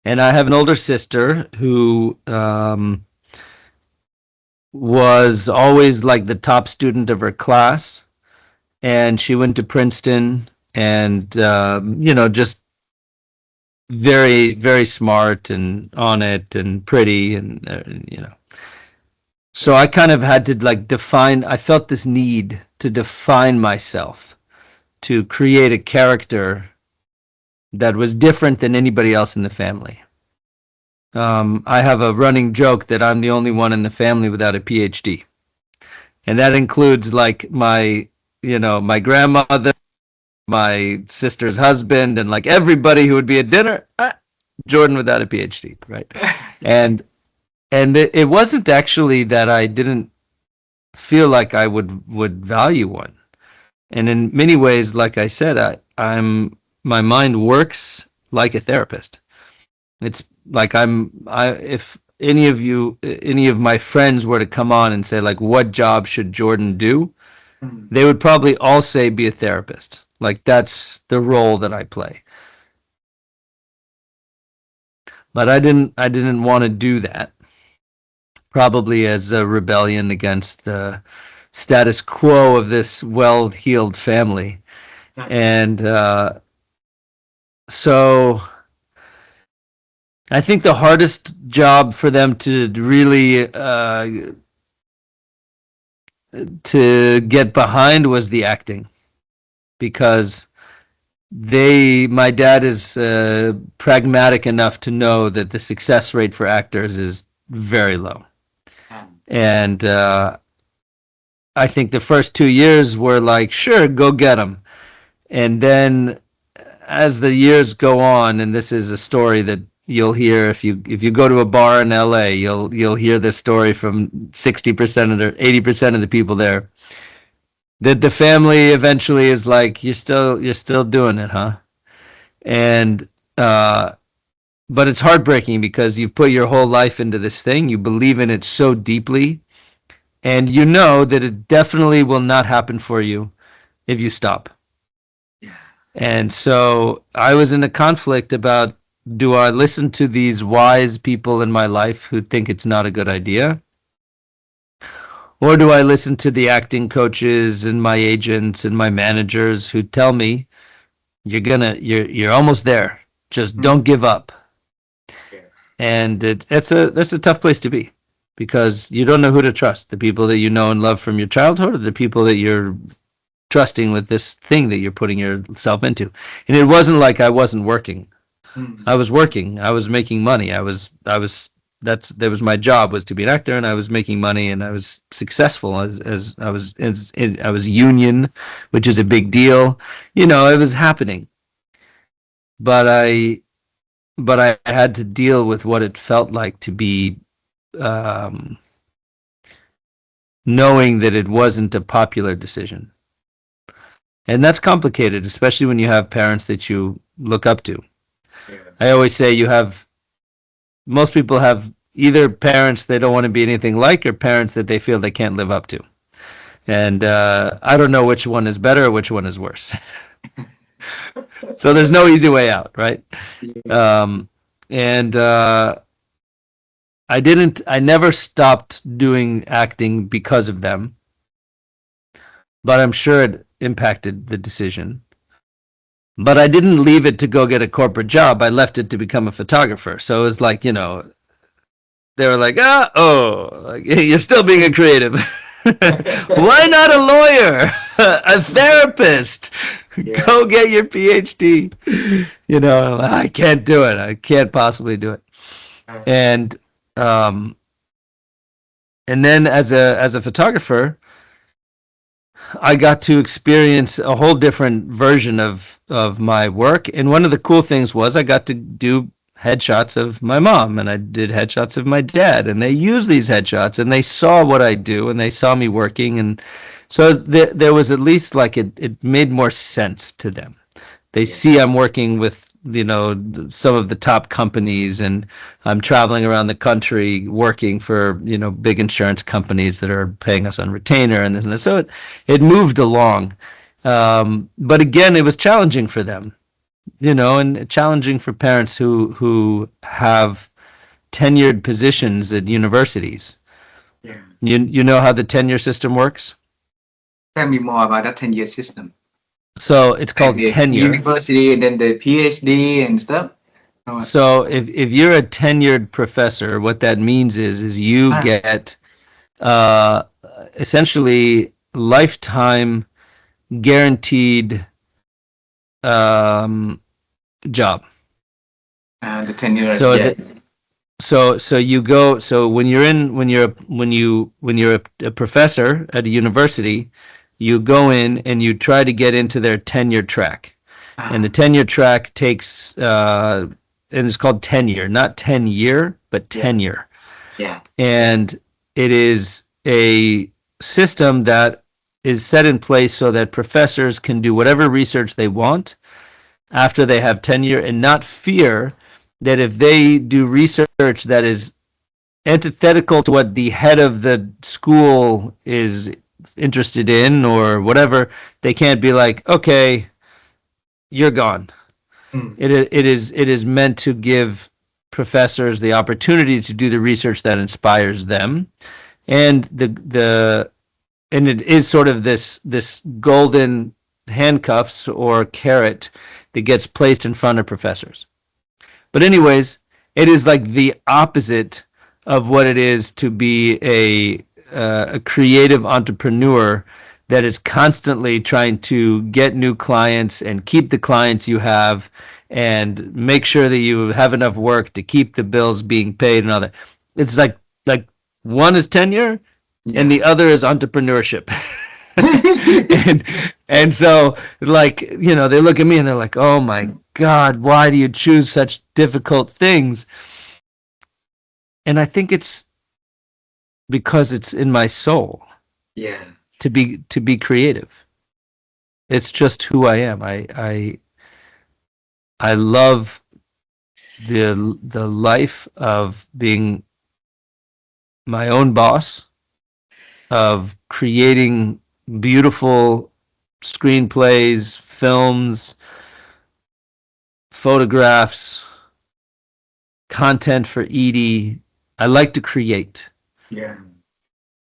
And I have an older sister who was always like the top student of her class, and she went to Princeton, and just very, very smart and on it and pretty, and. So I kind of had to like define. I felt this need to define myself, to create a character that was different than anybody else in the family. I have a running joke that I'm the only one in the family without a PhD. And that includes like my grandmother, my sister's husband, and like everybody who would be at dinner, Jordan without a PhD, right? And it wasn't actually that I didn't feel like I would value one. And in many ways, like I said, my mind works like a therapist. It's like if any of my friends were to come on and say like, what job should Jordan do? They would probably all say be a therapist. Like that's the role that I play. But I didn't want to do that. Probably as a rebellion against the status quo of this well-heeled family. And so I think the hardest job for them to really to get behind was the acting, because my dad is pragmatic enough to know that the success rate for actors is very low. And I think the first 2 years were like, sure, go get them. And then as the years go on, and this is a story that you'll hear if you go to a bar in LA, you'll hear this story from 60% or 80% of the people there. That the family eventually is like, you're still doing it, huh? And but it's heartbreaking because you've put your whole life into this thing, you believe in it so deeply, and you know that it definitely will not happen for you if you stop. And so I was in a conflict about, do I listen to these wise people in my life who think it's not a good idea? Or do I listen to the acting coaches and my agents and my managers who tell me, you're almost there. Just don't give up. And that's a tough place to be, because you don't know who to trust, the people that you know and love from your childhood, or the people that you're trusting with this thing that you're putting yourself into. And it wasn't like I wasn't working. I was working. I was making money. That was my job, was to be an actor, and I was making money, and I was successful as I was union, which is a big deal. It was happening. But I had to deal with what it felt like to be knowing that it wasn't a popular decision. And that's complicated, especially when you have parents that you look up to. Yeah. I always say most people have either parents they don't want to be anything like, or parents that they feel they can't live up to. And I don't know which one is better or which one is worse. So there's no easy way out, right? And I never stopped doing acting because of them, but I'm sure it impacted the decision. But I didn't leave it to go get a corporate job. I left it to become a photographer. So it was like, they were like, like, you're still being a creative. Why not a lawyer? A therapist? Yeah. Go get your PhD. I can't do it. I can't possibly do it. And um, and then as a photographer, I got to experience a whole different version of my work. And one of the cool things was I got to do headshots of my mom, and I did headshots of my dad, and they used these headshots, and they saw what I do, and they saw me working, and so there was at least like it made more sense to them. They Yeah. see I'm working with some of the top companies, and I'm traveling around the country working for big insurance companies that are paying us on retainer and this and this. So it moved along, but again, it was challenging for them, and challenging for parents who have tenured positions at universities. Yeah. You know how the tenure system works? Tell me more about that 10-year system. So it's Like called this tenure. university and then the PhD and stuff. Oh, So if you're a tenured professor, what that means is you ah, get uh, essentially lifetime guaranteed um, job. the 10-year, So yeah. that so you go. So when you're a professor at a university, you go in and you try to get into their tenure track, and the Ah, tenure track takes and it's called tenure, not 10-year, but yeah, tenure. yeah, And it is a system that is set in place so that professors can do whatever research they want after they have tenure, and not fear that if they do research that is antithetical to what the head of the school is interested in or whatever, they can't be like, okay, you're gone. mm, It is meant to give professors the opportunity to do the research that inspires them, and it is sort of this golden handcuffs or carrot that gets placed in front of professors. But anyways, it is like the opposite of what it is to be a creative entrepreneur that is constantly trying to get new clients and keep the clients you have and make sure that you have enough work to keep the bills being paid and all that. It's like one is tenure and yeah. the other is entrepreneurship. and and so like they look at me and they're like, oh my god, why do you choose such difficult things? And I think it's because it's in my soul Yeah, to be creative. It's just who I am. I love the life of being my own boss, of creating beautiful screenplays, films, photographs, content for Edie. I like to create, yeah,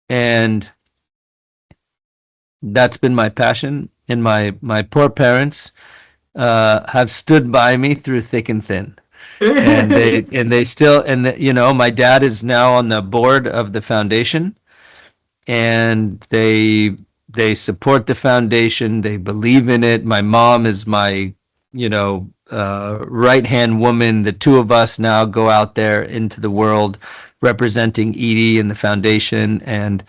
and that's been my passion. And my poor parents have stood by me through thick and thin, and they still, my dad is now on the board of the foundation, and they support the foundation. They believe in it. My mom is my right hand woman. The two of us now go out there into the world representing Edie and the foundation, and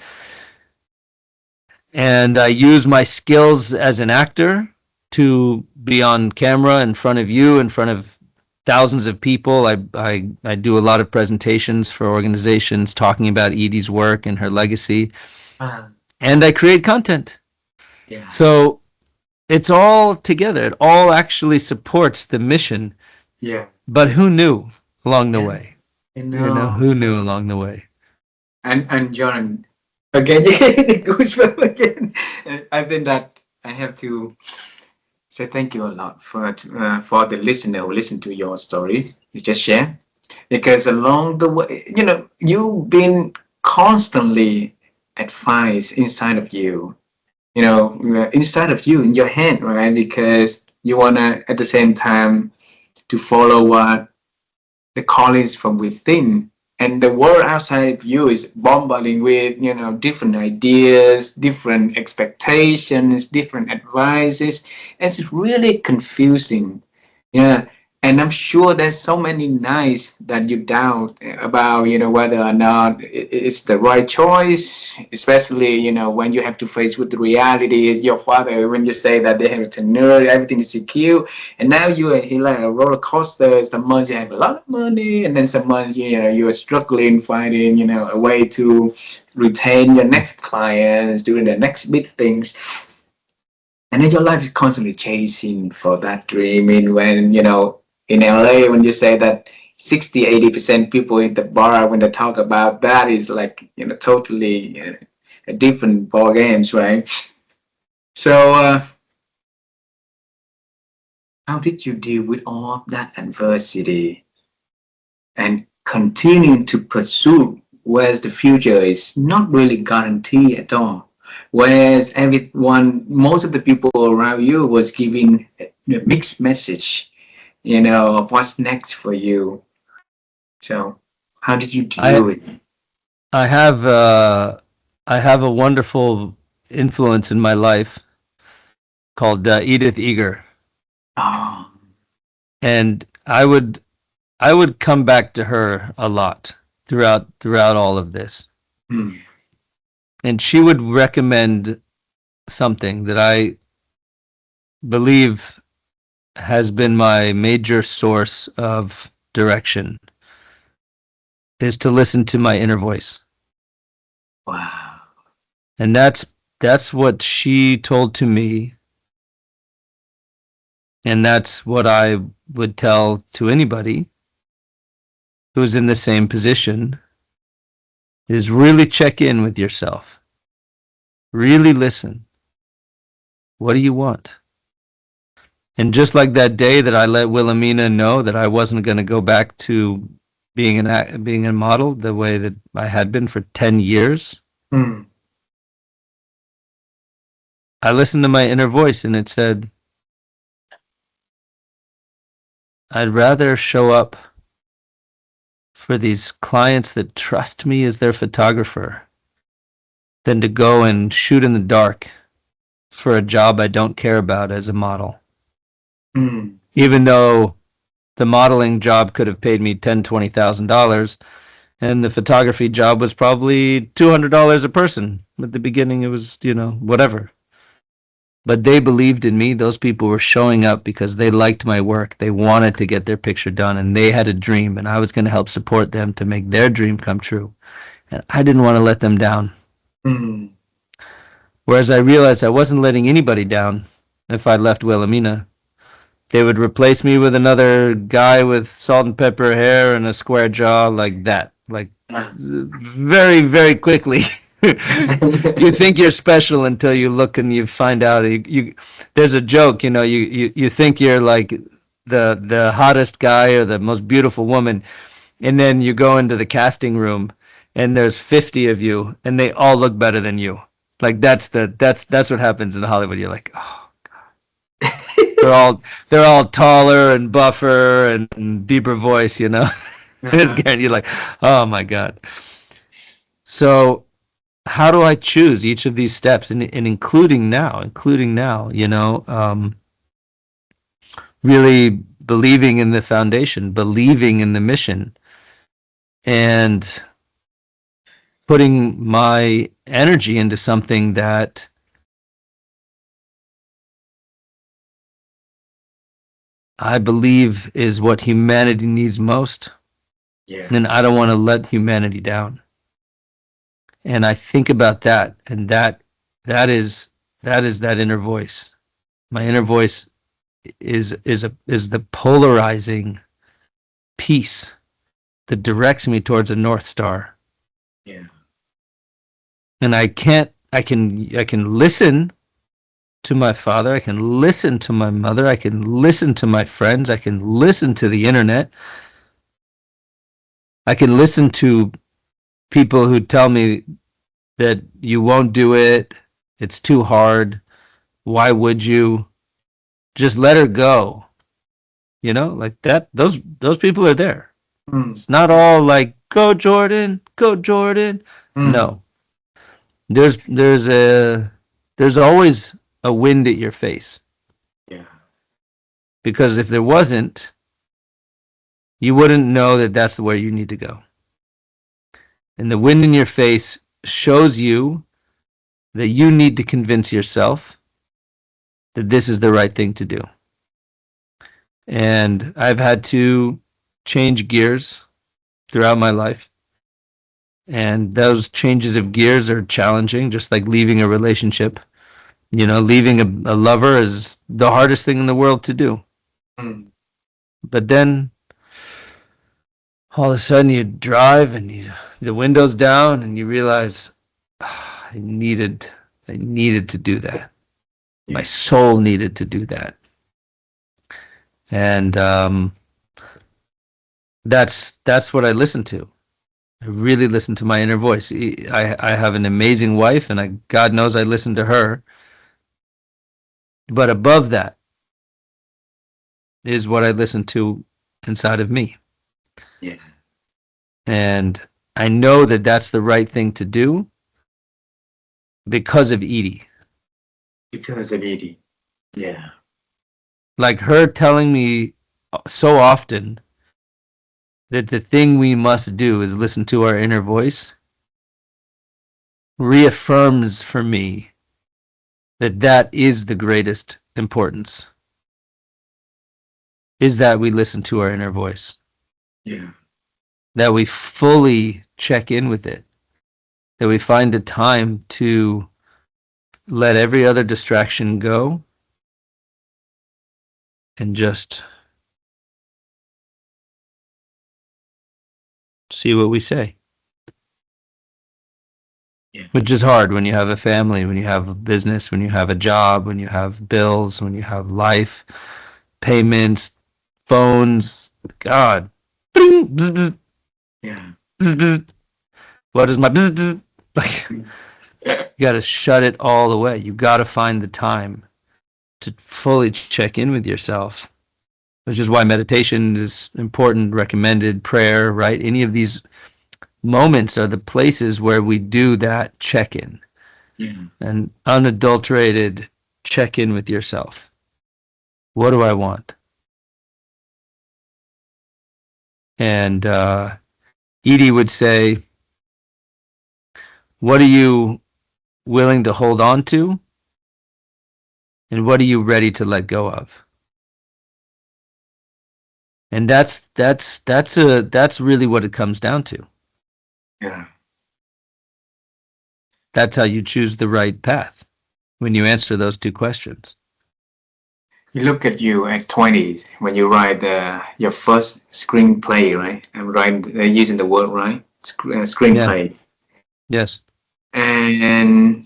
I use my skills as an actor to be on camera in front of you, in front of thousands of people. I do a lot of presentations for organizations talking about Edie's work and her legacy, ah, and I create content. yeah, So it's all together. It all actually supports the mission. yeah, But who knew along the yeah. way? You know, Who knew along the way? and John, again, you get the goosebumps again. I think that I have to So thank you a lot for the listener who listen to your stories you just share, because along the way, you've been constantly advised inside of you, inside of you in your head, right? Because you wanna at the same time to follow what the callings from within, and the world outside of you is bombarding with different ideas, different expectations, different advices. It's really confusing. Yeah. And I'm sure there's so many nights that you doubt about, whether or not it's the right choice, especially, when you have to face with the reality is your father, when you say that they have a tenure, everything is secure. And now you are he like a roller coaster. Some months you have a lot of money, and then some months, you are struggling, finding, a way to retain your next clients, doing the next big things. And then your life is constantly chasing for that dream. And when in LA, when you say that 60-80% people in the bar, when they talk about that, is like totally a different ball games, right? So how did you deal with all of that adversity and continuing to pursue, whereas the future is not really guaranteed at all? Whereas everyone, most of the people around you was giving a mixed message, of what's next for you. So how did you deal I with it? I have I have a wonderful influence in my life called Edith Eger, Oh, and I would come back to her a lot throughout all of this, hmm, and she would recommend something that I believe has been my major source of direction is to listen to my inner voice. wow. And that's what she told to me, and that's what I would tell to anybody who's in the same position is really check in with yourself. Really listen. What do you want? And just like that day that I let Wilhelmina know that I wasn't going to go back to being a model the way that I had been for 10 years, Hmm, I listened to my inner voice and it said, I'd rather show up for these clients that trust me as their photographer than to go and shoot in the dark for a job I don't care about as a model. hmm, Even though the modeling job could have paid me $20,000, and the photography job was probably $200 a person. At the beginning, it was whatever. But they believed in me. Those people were showing up because they liked my work. They wanted to get their picture done, and they had a dream, and I was going to help support them to make their dream come true. And I didn't want to let them down. hmm. Whereas I realized I wasn't letting anybody down if I left Wilhelmina. They would replace me with another guy with salt and pepper hair and a square jaw like that. Like Ah. very, very quickly. You think you're special until you look and you find out there's a joke, you think you're like the hottest guy or the most beautiful woman, and then you go into the casting room and there's 50 of you and they all look better than you. Like that's what happens in Hollywood. You're like, oh, they're all taller and buffer and deeper voice, It's Uh-huh. scary. You're like, oh my God. So how do I choose each of these steps, and including now, really believing in the foundation, believing in the mission, and putting my energy into something that I believe is what humanity needs most, Yeah. and I don't want to let humanity down. And I think about that, and that is that inner voice. My inner voice is the polarizing piece that directs me towards a north star. Yeah. And I can listen to my father. I can listen to my mother. I can listen to my friends. I can listen to the internet. I can listen to people who tell me that you won't do it. It's too hard. Why would you? Just let her go. Like that. Those people are there. Mm. It's not all like go Jordan, go Jordan. Mm. No. There's always a wind at your face. Yeah. Because if there wasn't, you wouldn't know that that's where you need to go. And the wind in your face shows you that you need to convince yourself that this is the right thing to do. And I've had to change gears throughout my life. And those changes of gears are challenging, just like leaving a relationship. Leaving a lover is the hardest thing in the world to do. Mm. But then all of a sudden you drive and the window's down and you realize I needed to do that. My soul needed to do that. And that's what I listen to. I really listen to my inner voice. I have an amazing wife, and God knows I listen to her. But above that is what I listen to inside of me. Yeah. And I know that that's the right thing to do because of Edie. Because of Edie. Yeah. Like her telling me so often that the thing we must do is listen to our inner voice reaffirms for me that that is the greatest importance, is that we listen to our inner voice. Yeah. That we fully check in with it, that we find a time to let every other distraction go and just see what we say. Yeah. Which is hard when you have a family, when you have a business, when you have a job, when you have bills, when you have life, payments, phones. God. Bing, bzz, bzz, Yeah. bzz, bzz. What is my bzz, bzz? Like, Yeah. you got to shut it all away. You got to find the time to fully check in with yourself, which is why meditation is important, recommended, prayer, right? Any of these moments are the places where we do that check-in, Yeah. an unadulterated check-in with yourself. What do I want? And Edie would say, what are you willing to hold on to? And what are you ready to let go of? And that's really what it comes down to. Yeah. That's how you choose the right path when you answer those two questions. You look at you at 20s when you write your first screenplay, right? I'm right using the word right. Yeah. Screenplay. Yes. And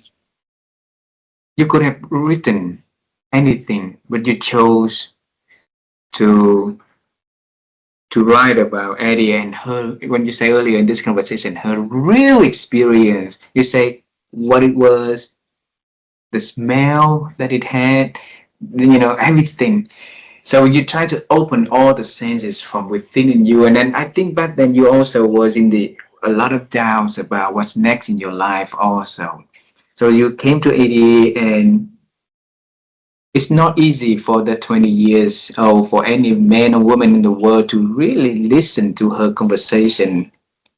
you could have written anything, but you chose to write about Eddie and her. When you say earlier in this conversation, her real experience, you say what it was, the smell that it had, everything. So you try to open all the senses from within in you. And then I think back then you also was in a lot of doubts about what's next in your life also. So you came to ADA, and it's not easy for the 20 years old for any man or woman in the world to really listen to her conversation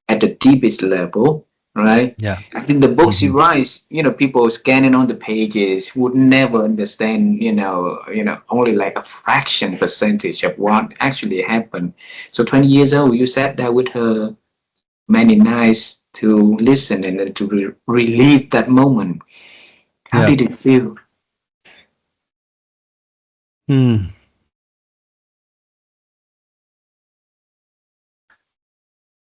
at the deepest level, right? Yeah. I think the books she Mm-hmm. writes, people scanning on the pages would never understand, only like a fraction percentage of what actually happened. So 20 years old, you sat there with her many nights to listen and then to relive that moment. How Yeah. did it feel? Hmm.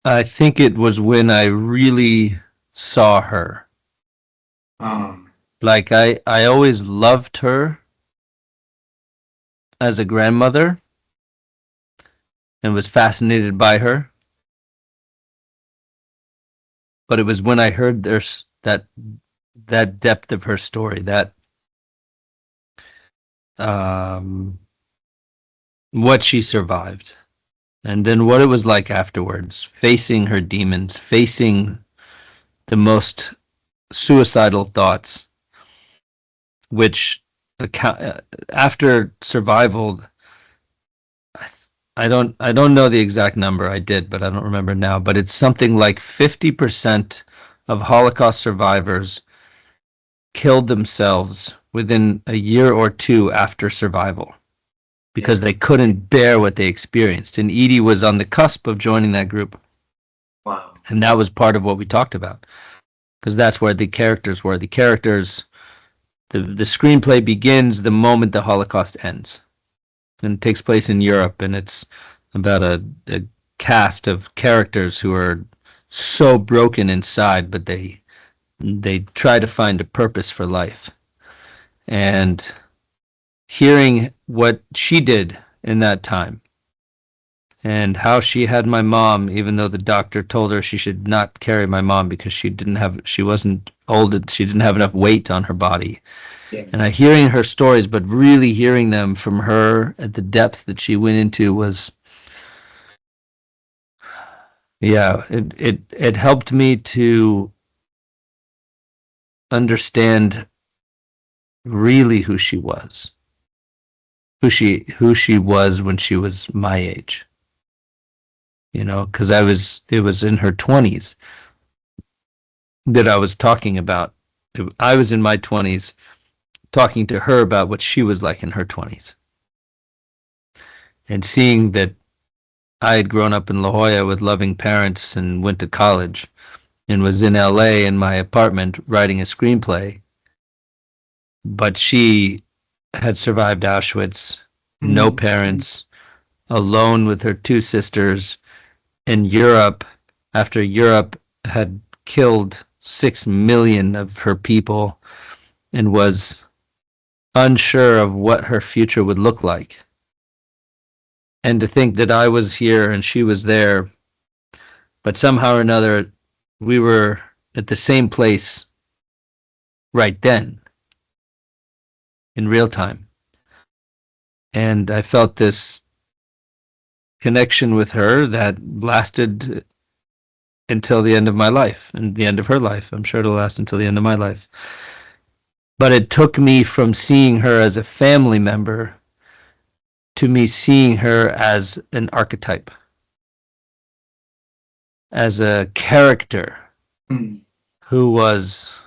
I think it was when I really saw her. Um, Like I always loved her as a grandmother and was fascinated by her. But it was when I heard that depth of her story, that um, what she survived, and then what it was like afterwards, facing her demons, facing the most suicidal thoughts, which after survival, I don't know the exact number. I did, but I don't remember now. But it's something like 50% of Holocaust survivors killed themselves within a year or two after survival because they couldn't bear what they experienced. And Edie was on the cusp of joining that group. Wow. And that was part of what we talked about because that's where the characters were. The characters, the screenplay begins the moment the Holocaust ends. And it takes place in Europe, and it's about a cast of characters who are so broken inside, but they try to find a purpose for life. And hearing what she did in that time and how she had my mom, even though the doctor told her she should not carry my mom because she wasn't old, she didn't have enough weight on her body. Yeah. And I hearing her stories, but really hearing them from her at the depth that she went into was, yeah, it helped me to understand really who she was, who she was when she was my age. You know, because it was in her 20s that I was talking about. I was in my 20s talking to her about what she was like in her 20s. And seeing that I had grown up in La Jolla with loving parents and went to college and was in LA in my apartment writing a screenplay. But she had survived Auschwitz, no parents, alone with her two sisters in Europe after Europe had killed 6 million of her people and was unsure of what her future would look like. And to think that I was here and she was there, but somehow or another, we were at the same place right then, in real time. And I felt this connection with her that lasted until the end of my life and the end of her life. I'm sure it'll last until the end of my life. But it took me from seeing her as a family member to me seeing her as an archetype, as a character who was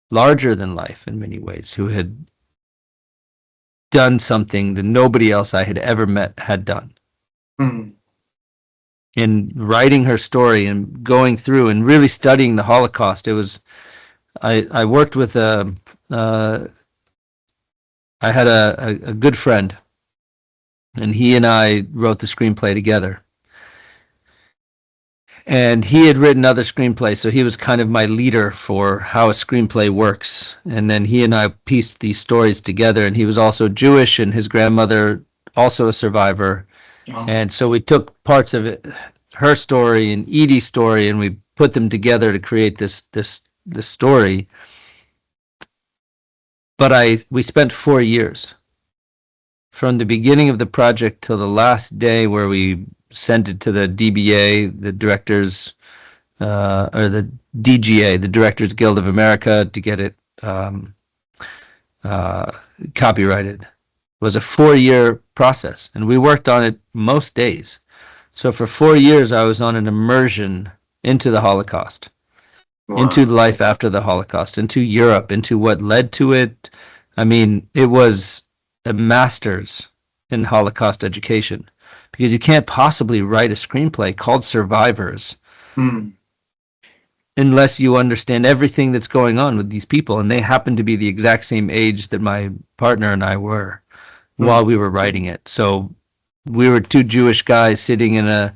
larger than life in many ways, who had done something that nobody else I had ever met had done. In writing her story and going through and really studying the Holocaust, it was I worked with I had a good friend, and he and I wrote the screenplay together. And he had written other screenplays, so he was kind of my leader for how a screenplay works. And then he and I pieced these stories together, and he was also Jewish, and his grandmother also a survivor. Oh. And so we took parts of it, her story and Edie's story, and we put them together to create this story. But we spent 4 years from the beginning of the project till the last day where we sent it to the DBA, the directors, or the DGA, the Directors Guild of America, to get it copyrighted. It was a 4-year process, and we worked on it most days. So for 4 years, I was on an immersion into the Holocaust, into life after the Holocaust, into Europe, into what led to it. I mean, it was a master's in Holocaust education, because you can't possibly write a screenplay called Survivors unless you understand everything that's going on with these people. And they happen to be the exact same age that my partner and I were while we were writing it. So we were two Jewish guys sitting in a,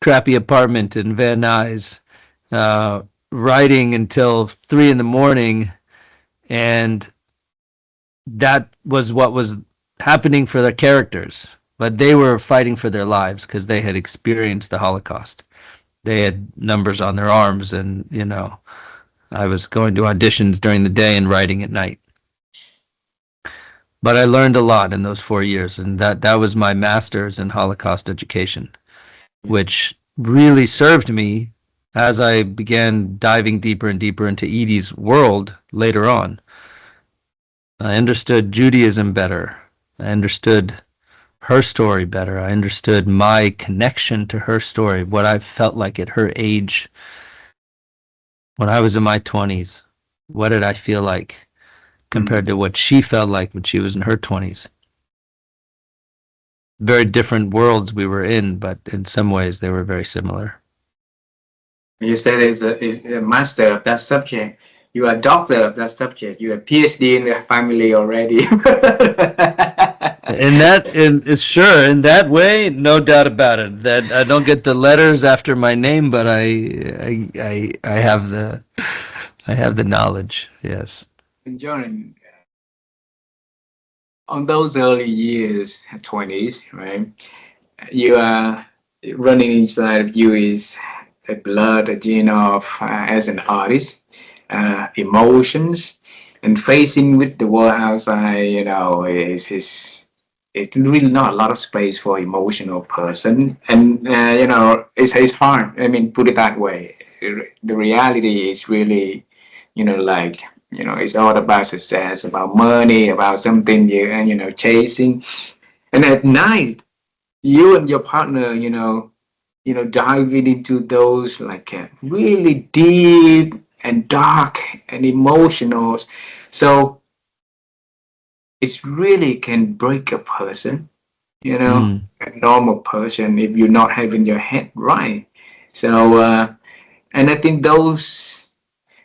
crappy apartment in Van Nuys, writing until 3 in the morning, and that was what was happening for their characters. But they were fighting for their lives because they had experienced the Holocaust. They had numbers on their arms, and I was going to auditions during the day and writing at night. But I learned a lot in those 4 years, and that was my master's in Holocaust education, which really served me as I began diving deeper and deeper into Edie's world later on. I understood Judaism better. I understood her story better. I understood my connection to her story, what I felt like at her age when I was in my 20s. What did I feel like compared to what she felt like when she was in her 20s? Very different worlds we were in, but in some ways they were very similar. You said is a master of that subject. You are a doctor of that subject. You are a PhD in the family already. In that way, no doubt about it. That I don't get the letters after my name, but I have the knowledge. Yes. John, on those early years, 20s, right? You are running inside of you is a blood, a gene of as an artist, emotions, and facing with the world outside. Is it's really not a lot of space for emotional person, and it's hard. I mean, put it that way. The reality is really, like it's all about success, about money, about something you and chasing. And at night, you and your partner, diving into those like really deep and dark and emotional. So it really can break a person, Mm. a normal person if you're not having your head right. So, and I think those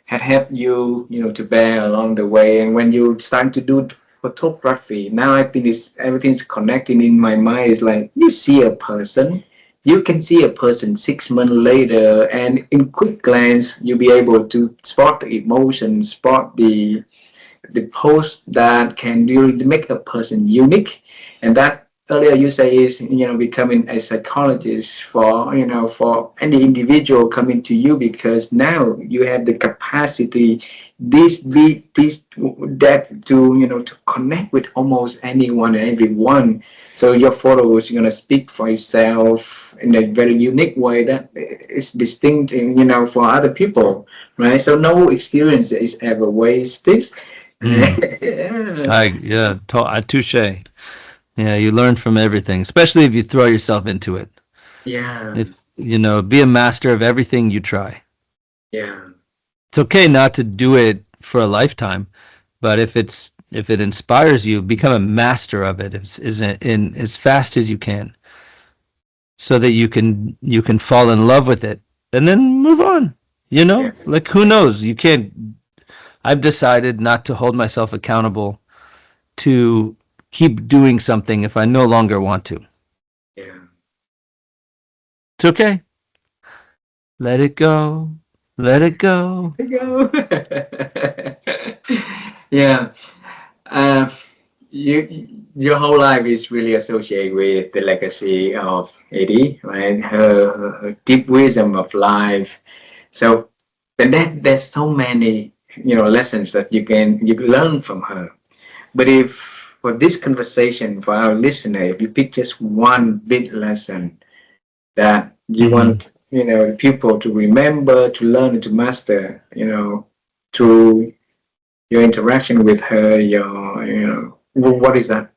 had helped you, to bear along the way. And when you start to do photography, now I think everything's connecting in my mind. It's like you see a person, you can see a person 6 months later, and in quick glance, you'll be able to spot the emotion, spot the post that can really make a person unique. And that earlier you say is becoming a psychologist for any individual coming to you, because now you have the capacity this depth to to connect with almost anyone and everyone. So your photo is going to speak for itself in a very unique way that is distinct for other people, right? So no experience is ever wasted. Mm. Yeah. Touche. Yeah, you learn from everything, especially if you throw yourself into it. Yeah. If be a master of everything you try. Yeah. It's okay not to do it for a lifetime, but if it inspires you, become a master of it in as fast as you can, so that you can fall in love with it and then move on. Yeah. Like, who knows? You can't. I've decided not to hold myself accountable to keep doing something if I no longer want to. Yeah. It's okay. Let it go. Let it go. There you go. Yeah. Uh, your whole life is really associated with the legacy of Edie, right? Her deep wisdom of life. So, and there's so many lessons that you can learn from her. But if for this conversation, for our listener, if you pick just one big lesson that you Mhm. want people to remember, to learn, and to master, through your interaction with her, what is that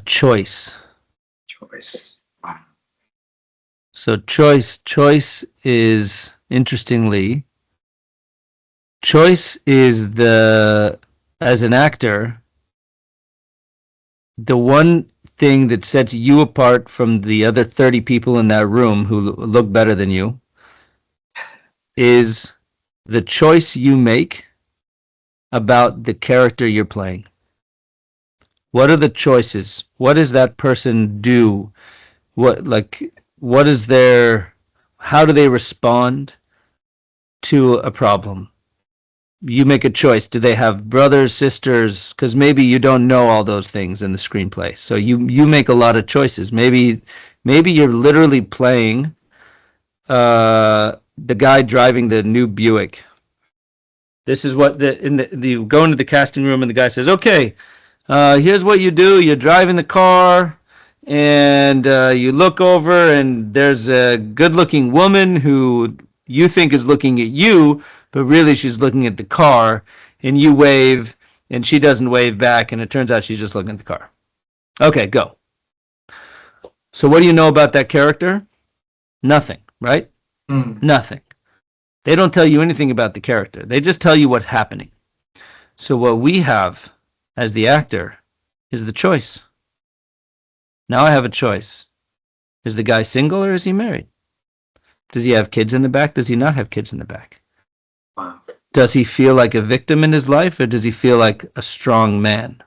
Choice. choice? Wow. So choice is, interestingly, choice is as an actor, the one thing that sets you apart from the other 30 people in that room who look better than you is the choice you make about the character you're playing. What are the choices? What does that person do? What is their how do they respond to a problem? You make a choice. Do they have brothers, sisters? Because maybe you don't know all those things in the screenplay. So you make a lot of choices. Maybe you're literally playing the guy driving the new Buick. This is what you go into the casting room and the guy says, "Okay, here's what you do. You're driving the car, and you look over, and there's a good-looking woman who you think is looking at you, but really she's looking at the car, and you wave, and she doesn't wave back, and it turns out she's just looking at the car. Okay, go." So what do you know about that character? Nothing, right? Nothing. They don't tell you anything about the character. They just tell you what's happening. So what we have as the actor is the choice. Now I have a choice. Is the guy single or is he married? Does he have kids in the back? Does he not have kids in the back? Wow. Does he feel like a victim in his life, or does he feel like a strong man?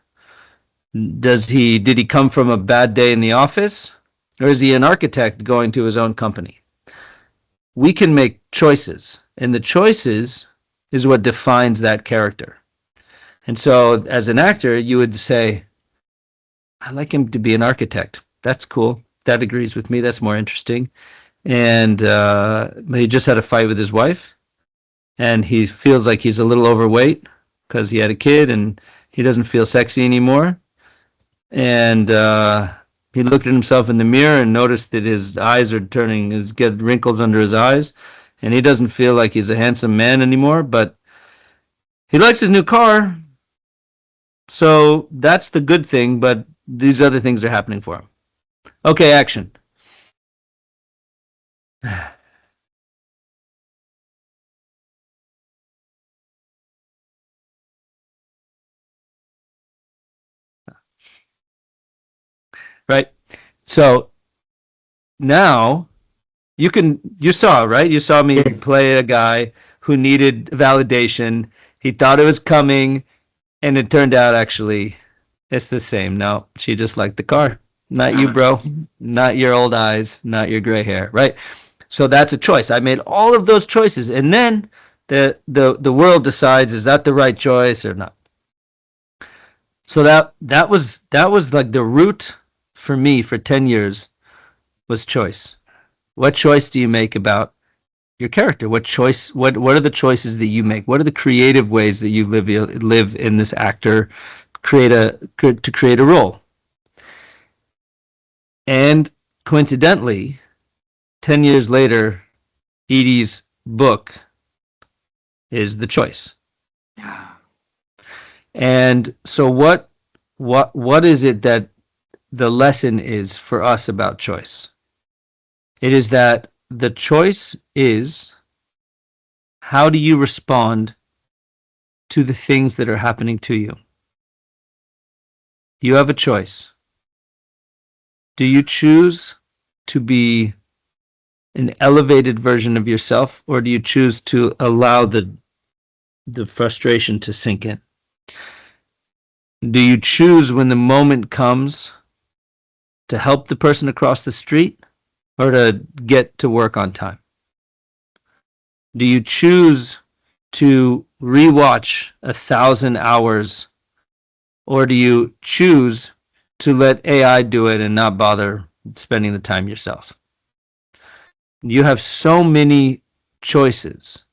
Did he come from a bad day in the office, or is he an architect going to his own company? We can make choices, and the choices is what defines that character. And so as an actor, you would say, I like him to be an architect. That's cool. That agrees with me. That's more interesting. And he just had a fight with his wife, and he feels like he's a little overweight because he had a kid, and he doesn't feel sexy anymore. And he looked at himself in the mirror and noticed that his eyes are turning, he's got wrinkles under his eyes, and he doesn't feel like he's a handsome man anymore, but he likes his new car. So that's the good thing, but these other things are happening for him. Okay, action. Right? So now you saw, right? You saw me play a guy who needed validation. He thought it was coming, and it turned out actually it's the same. No, she just liked the car. Not you, bro. Not your old eyes, not your gray hair, right? So that's a choice. I made all of those choices, and then the world decides, is that the right choice or not? So that was like the root for me for 10 years was choice. What choice do you make about your character? What are the choices that you make? What are the creative ways that you live in this actor to create a role? And coincidentally, 10 years later, Edie's book is The Choice. Yeah. And so what is it that the lesson is for us about choice? It is that the choice is, how do you respond to the things that are happening to you? You have a choice. Do you choose to be an elevated version of yourself, or do you choose to allow the frustration to sink in? Do you choose when the moment comes to help the person across the street, or to get to work on time? Do you choose to rewatch 1,000 hours, or do you choose to let AI do it and not bother spending the time yourself? You have so many choices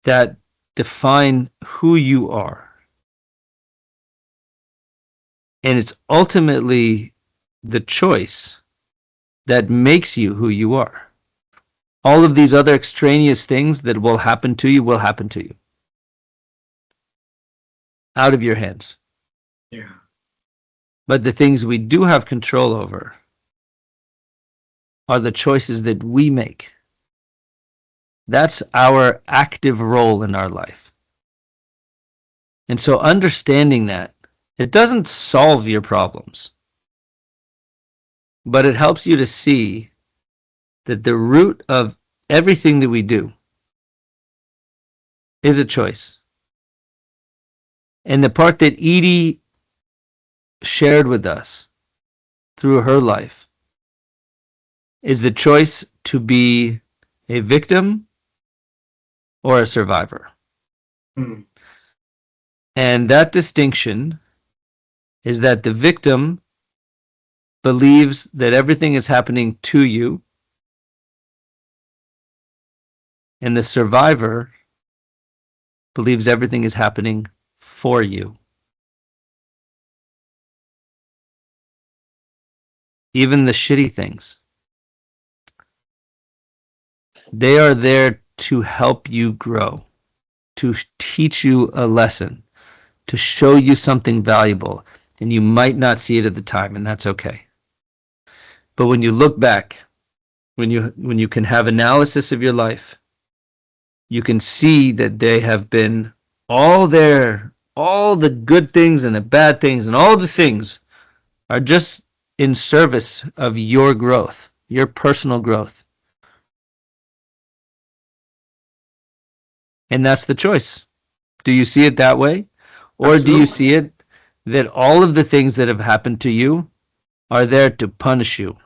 that define who you are. And it's ultimately the choice that makes you who you are. All of these other extraneous things that will happen to you out of your hands. Yeah. But the things we do have control over are the choices that we make. That's our active role in our life. And so understanding that, it doesn't solve your problems, but it helps you to see that the root of everything that we do is a choice. And the part that Edie shared with us through her life is the choice to be a victim or a survivor. Mm. And that distinction is that the victim believes that everything is happening to you, and the survivor believes everything is happening for you. Even the shitty things. They are there to help you grow, to teach you a lesson, to show you something valuable, and you might not see it at the time, and that's okay. But when you look back, when you can have analysis of your life, you can see that they have been all there, all the good things and the bad things and all the things are just in service of your growth, your personal growth. And that's the choice. Do you see it that way? Or do you Absolutely. see it that all of the things that have happened to you are there to punish you,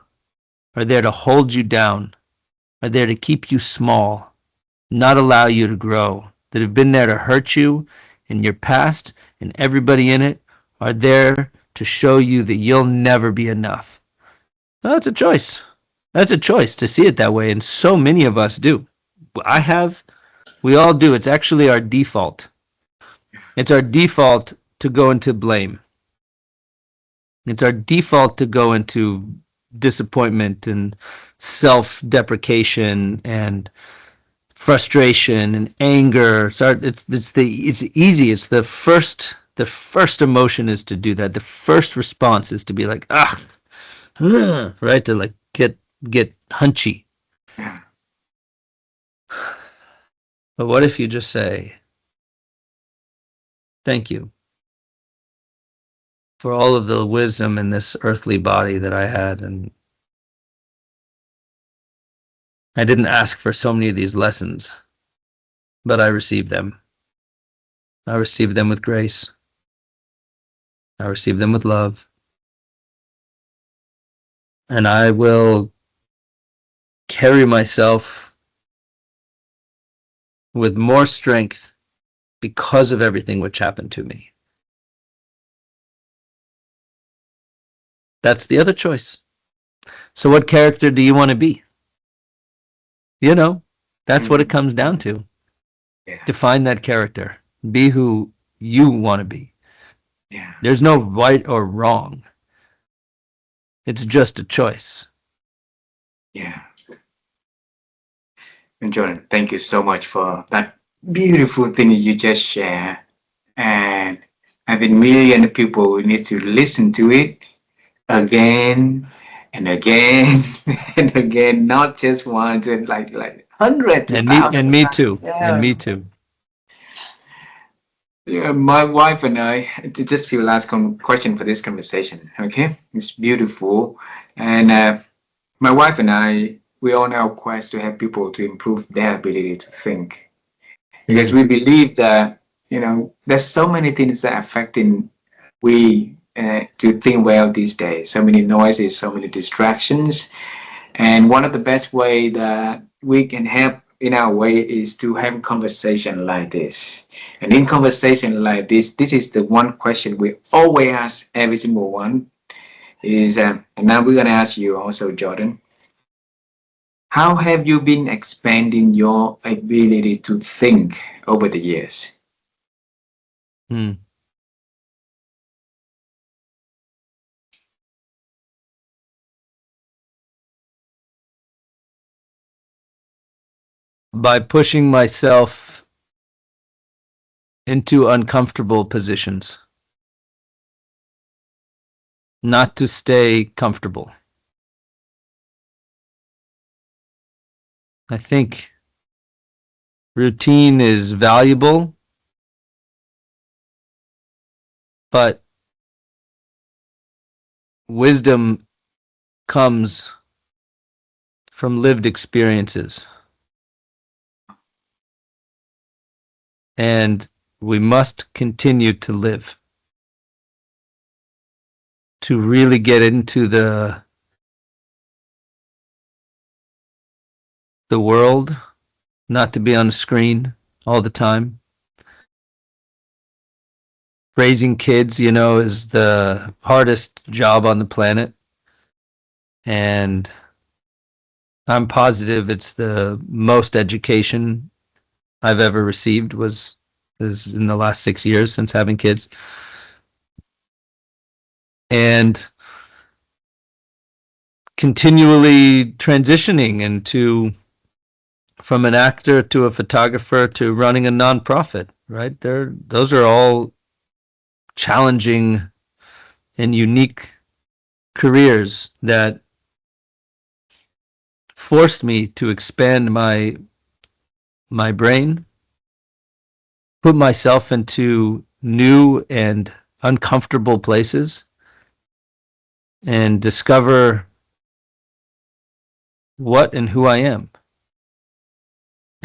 are there to hold you down, are there to keep you small, not allow you to grow, that have been there to hurt you in your past, and everybody in it are there to show you that you'll never be enough? Well, that's a choice. That's a choice to see it that way, and so many of us do. I have, we all do. It's actually our default. It's our default to go into blame. It's our default to go into disappointment and self-deprecation and frustration and anger. It's easy. It's the first emotion is to do that. The first response is to be like, right, to like get hunchy. Yeah. But what if you just say, thank you for all of the wisdom in this earthly body that I had, and I didn't ask for so many of these lessons, but I received them. I received them with grace. I received them with love. And I will carry myself with more strength because of everything which happened to me. That's the other choice. So what character do you want to be? You know, that's what it Mm. comes down to. Yeah. Define that character. Be who you want to be. Yeah. There's no right or wrong. It's just a choice. Yeah. And Jordan, thank you so much for that beautiful thing you just shared. And I think million people need to listen to it again and again and again, not just once, and like hundred to And thousand me times. too. And Yeah. me too. Yeah, my wife and I, just few last question for this conversation. Okay, it's beautiful, and my wife and I, we on our quest to help people to improve their ability to think, because Mm. we believe that there's so many things that are affecting we to think well these days. So many noises, so many distractions, and one of the best way that we can help in our way is to have conversation like this. And in conversation like this is the one question we always ask every single one is, and now we're going to ask you also, Jordan, how have you been expanding your ability to think over the years? Mm. By pushing myself into uncomfortable positions, not to stay comfortable. I think routine is valuable, but wisdom comes from lived experiences. And we must continue to live to really get into the world, not to be on a screen all the time. Raising kids, you know, is the hardest job on the planet. And I'm positive it's the most education I've ever received is in the last 6 years since having kids. And continually transitioning into from an actor to a photographer to running a nonprofit, right? Those are all challenging and unique careers that forced me to expand my brain, put myself into new and uncomfortable places, and discover what and who I am.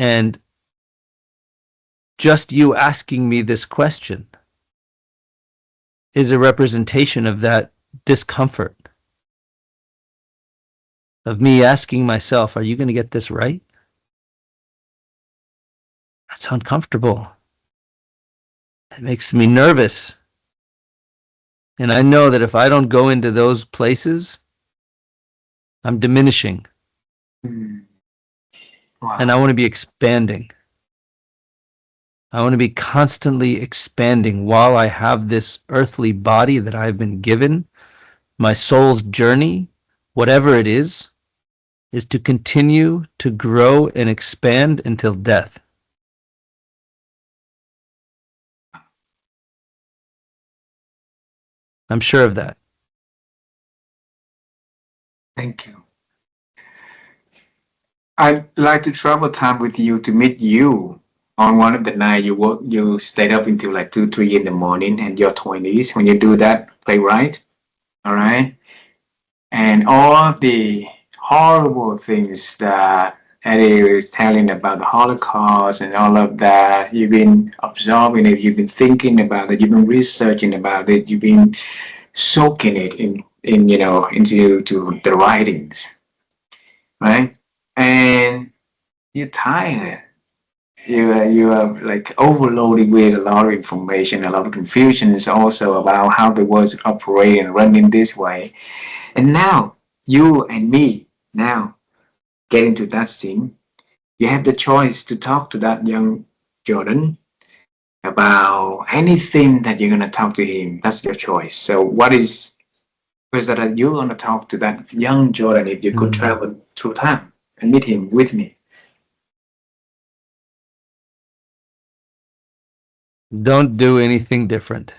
And just you asking me this question is a representation of that discomfort, of me asking myself, are you going to get this right? That's uncomfortable. It makes me nervous. And I know that if I don't go into those places, I'm diminishing. Wow. And I want to be expanding. I want to be constantly expanding while I have this earthly body that I've been given. My soul's journey, whatever it is to continue to grow and expand until death. I'm sure of that. Thank you. I'd like to travel time with you to meet you on one of the night you stayed up until like 2, 3 in the morning in your 20s. When you do that, playwright, all right? And all the horrible things that Eddie was telling about the Holocaust and all of that, you've been absorbing it, you've been thinking about it, you've been researching about it, you've been soaking it in into the writings, right? And you're tired. You are like overloaded with a lot of information, a lot of confusions also about how the world's operating and running this way. And now you and me now get into that scene. You have the choice to talk to that young Jordan about anything that you're gonna talk to him. That's your choice. So what is that you're gonna talk to that young Jordan if you could travel through time and meet him with me? Don't do anything different.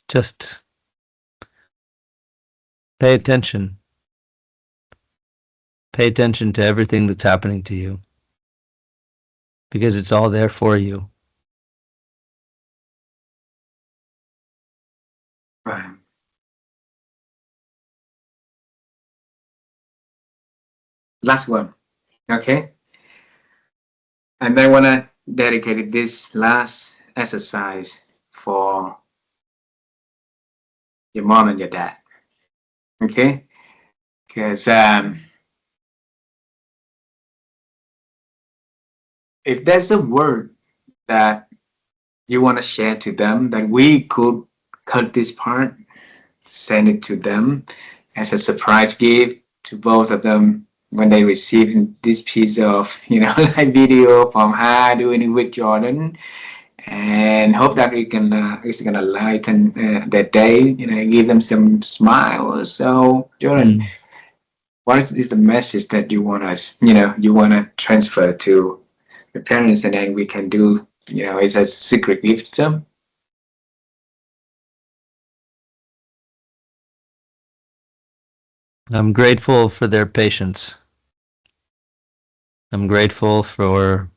Just pay attention. Pay attention to everything that's happening to you, because it's all there for you. Right. Last one. Okay. And I wanna dedicate this last exercise for your mom and your dad. Okay? Because if there's a word that you want to share to them, that we could cut this part, send it to them as a surprise gift to both of them when they receive this piece of, like video from her doing it with Jordan, and hope that it's gonna lighten their day, give them some smiles. So, Jordan, what is the message that you want us, you want to transfer to the parents, and then we can do, it's a secret gift to them? I'm grateful for their patience. I'm grateful for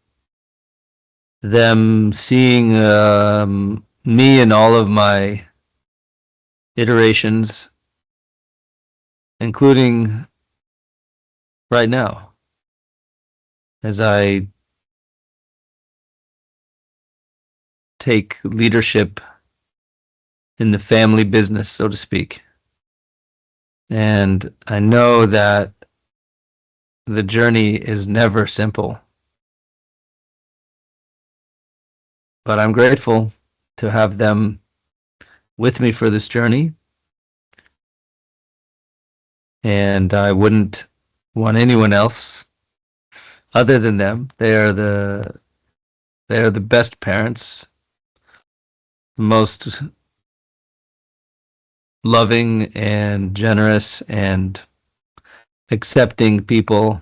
them seeing me in all of my iterations, including right now, as I take leadership in the family business, so to speak. And I know that the journey is never simple. But I'm grateful to have them with me for this journey. And I wouldn't want anyone else other than them. They are the best parents, most loving and generous and accepting people.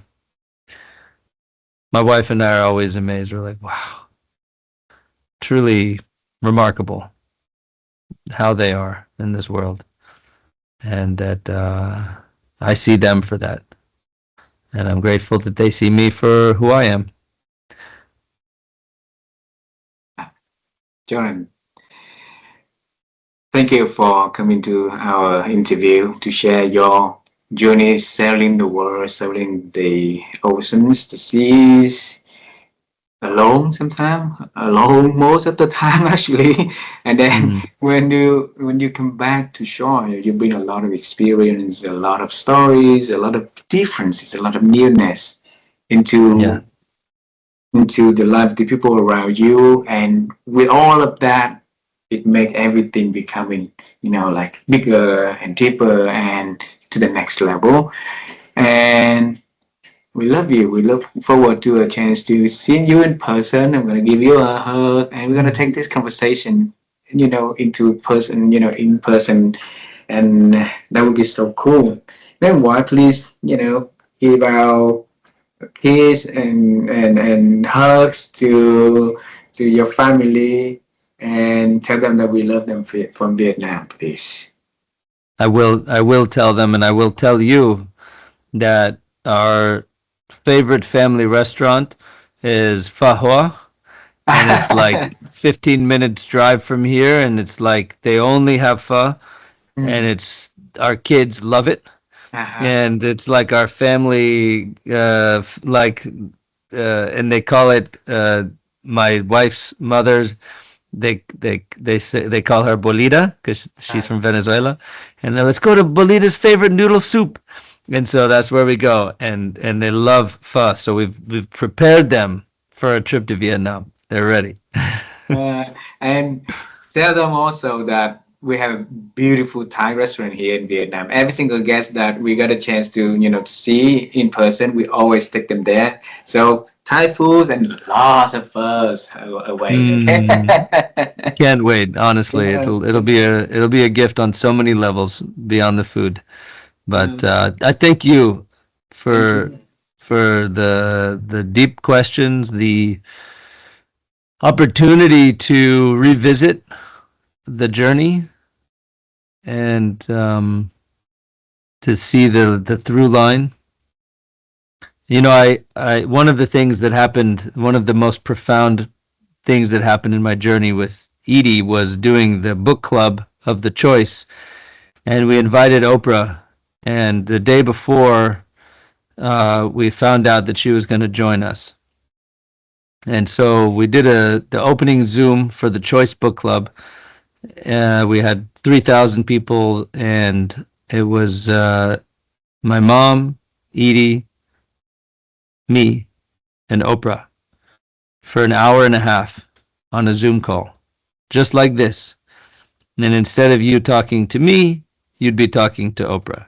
My wife and I are always amazed. We're like, wow, truly remarkable how they are in this world. And that I see them for that. And I'm grateful that they see me for who I am. John, thank you for coming to our interview to share your journey sailing the world, sailing the oceans, the seas, alone sometimes, alone most of the time actually. And then Mm, when you come back to shore, you bring a lot of experience, a lot of stories, a lot of differences, a lot of newness yeah, into the life of the people around you. And with all of that, it make everything becoming, like bigger and deeper and to the next level. And we love you. We look forward to a chance to see you in person. I'm going to give you a hug and we're going to take this conversation, into person, in person. And that would be so cool. Then why please, give our kiss and hugs to your family and tell them that we love them from Vietnam, please. I will tell them, and I will tell you that our favorite family restaurant is Pha Hoa, and it's like 15 minutes drive from here, and it's like they only have pho, and Mm. it's our kids love it, Uh-huh. and it's like our family and they call it my wife's mother's they say they call her Bolita because she's from Venezuela, and then let's go to Bolita's favorite noodle soup, and so that's where we go, and they love pho, so we've prepared them for a trip to Vietnam. They're ready. And tell them also that we have a beautiful Thai restaurant here in Vietnam. Every single guest that we got a chance to, to see in person, we always take them there. So Thai foods and lots of furs away. Okay. Mm, can't wait. Honestly, Yeah. it'll be a gift on so many levels beyond the food. But Mm. I thank you Thank for you. the deep questions, the opportunity to revisit the journey, and to see the through line. You know, I one of the things that happened, one of the most profound things that happened in my journey with Edie was doing the book club of the choice, and we invited Oprah. And the day before, we found out that she was going to join us. And so we did the opening Zoom for the Choice Book Club. We had 3,000 people, and it was my mom, Edie, me, and Oprah for an hour and a half on a Zoom call, just like this. And instead of you talking to me, you'd be talking to Oprah.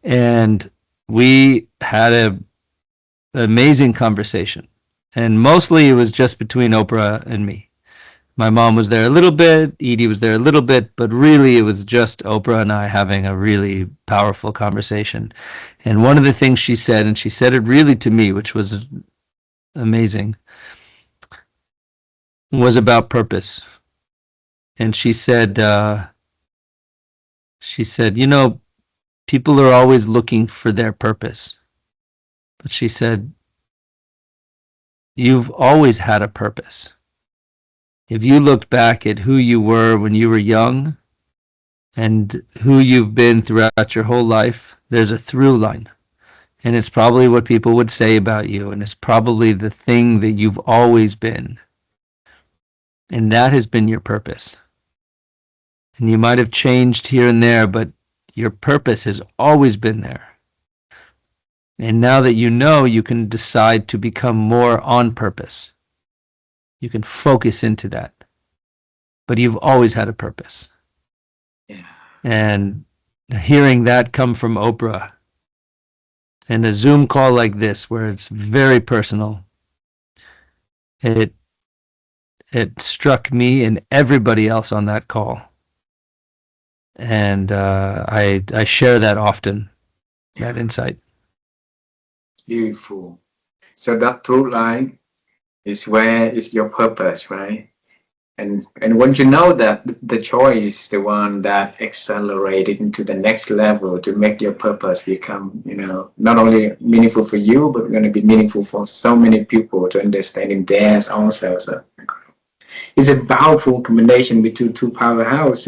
And we had an amazing conversation. And mostly it was just between Oprah and me. My mom was there a little bit, Edie was there a little bit, but really it was just Oprah and I having a really powerful conversation. And one of the things she said, and she said it really to me, which was amazing, was about purpose. And she said, you know, people are always looking for their purpose. But she said, you've always had a purpose. If you looked back at who you were when you were young and who you've been throughout your whole life, there's a through line. And it's probably what people would say about you, and it's probably the thing that you've always been. And that has been your purpose. And you might have changed here and there, but your purpose has always been there. And now that you know, you can decide to become more on purpose. You can focus into that. But you've always had a purpose. Yeah. And hearing that come from Oprah and a Zoom call like this, where it's very personal, it struck me and everybody else on that call. And I share that often, that insight. Beautiful. So that through line is where is your purpose, right? And once you know that, the choice is the one that accelerated into the next level to make your purpose become, not only meaningful for you, but going to be meaningful for so many people to understand in theirs also. So it's a powerful combination between two powerhouse.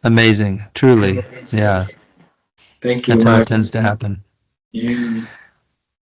Amazing, truly. Yeah, Thank you, that's how my it tends to friend. happen. Yeah.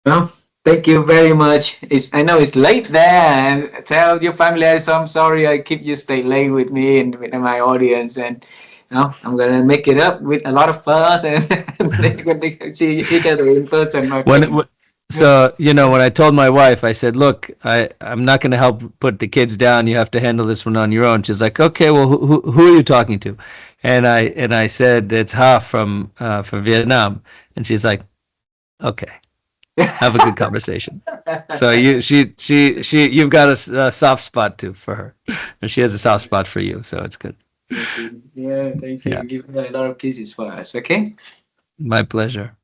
Well, thank you very much. I know it's late there, and tell your family so I'm sorry I keep you stay late with me and with my audience. And I'm gonna make it up with a lot of fuss, and they're gonna see each other in person, my friend. So, when I told my wife, I said, look, I'm not going to help put the kids down. You have to handle this one on your own. She's like, okay, well, who are you talking to? And I said, it's Ha from Vietnam. And she's like, okay, have a good conversation. So you've got a soft spot too for her, and she has a soft spot for you. So it's good. Thank you. Yeah, thank you. Yeah, Give her a lot of kisses for us, okay? my pleasure.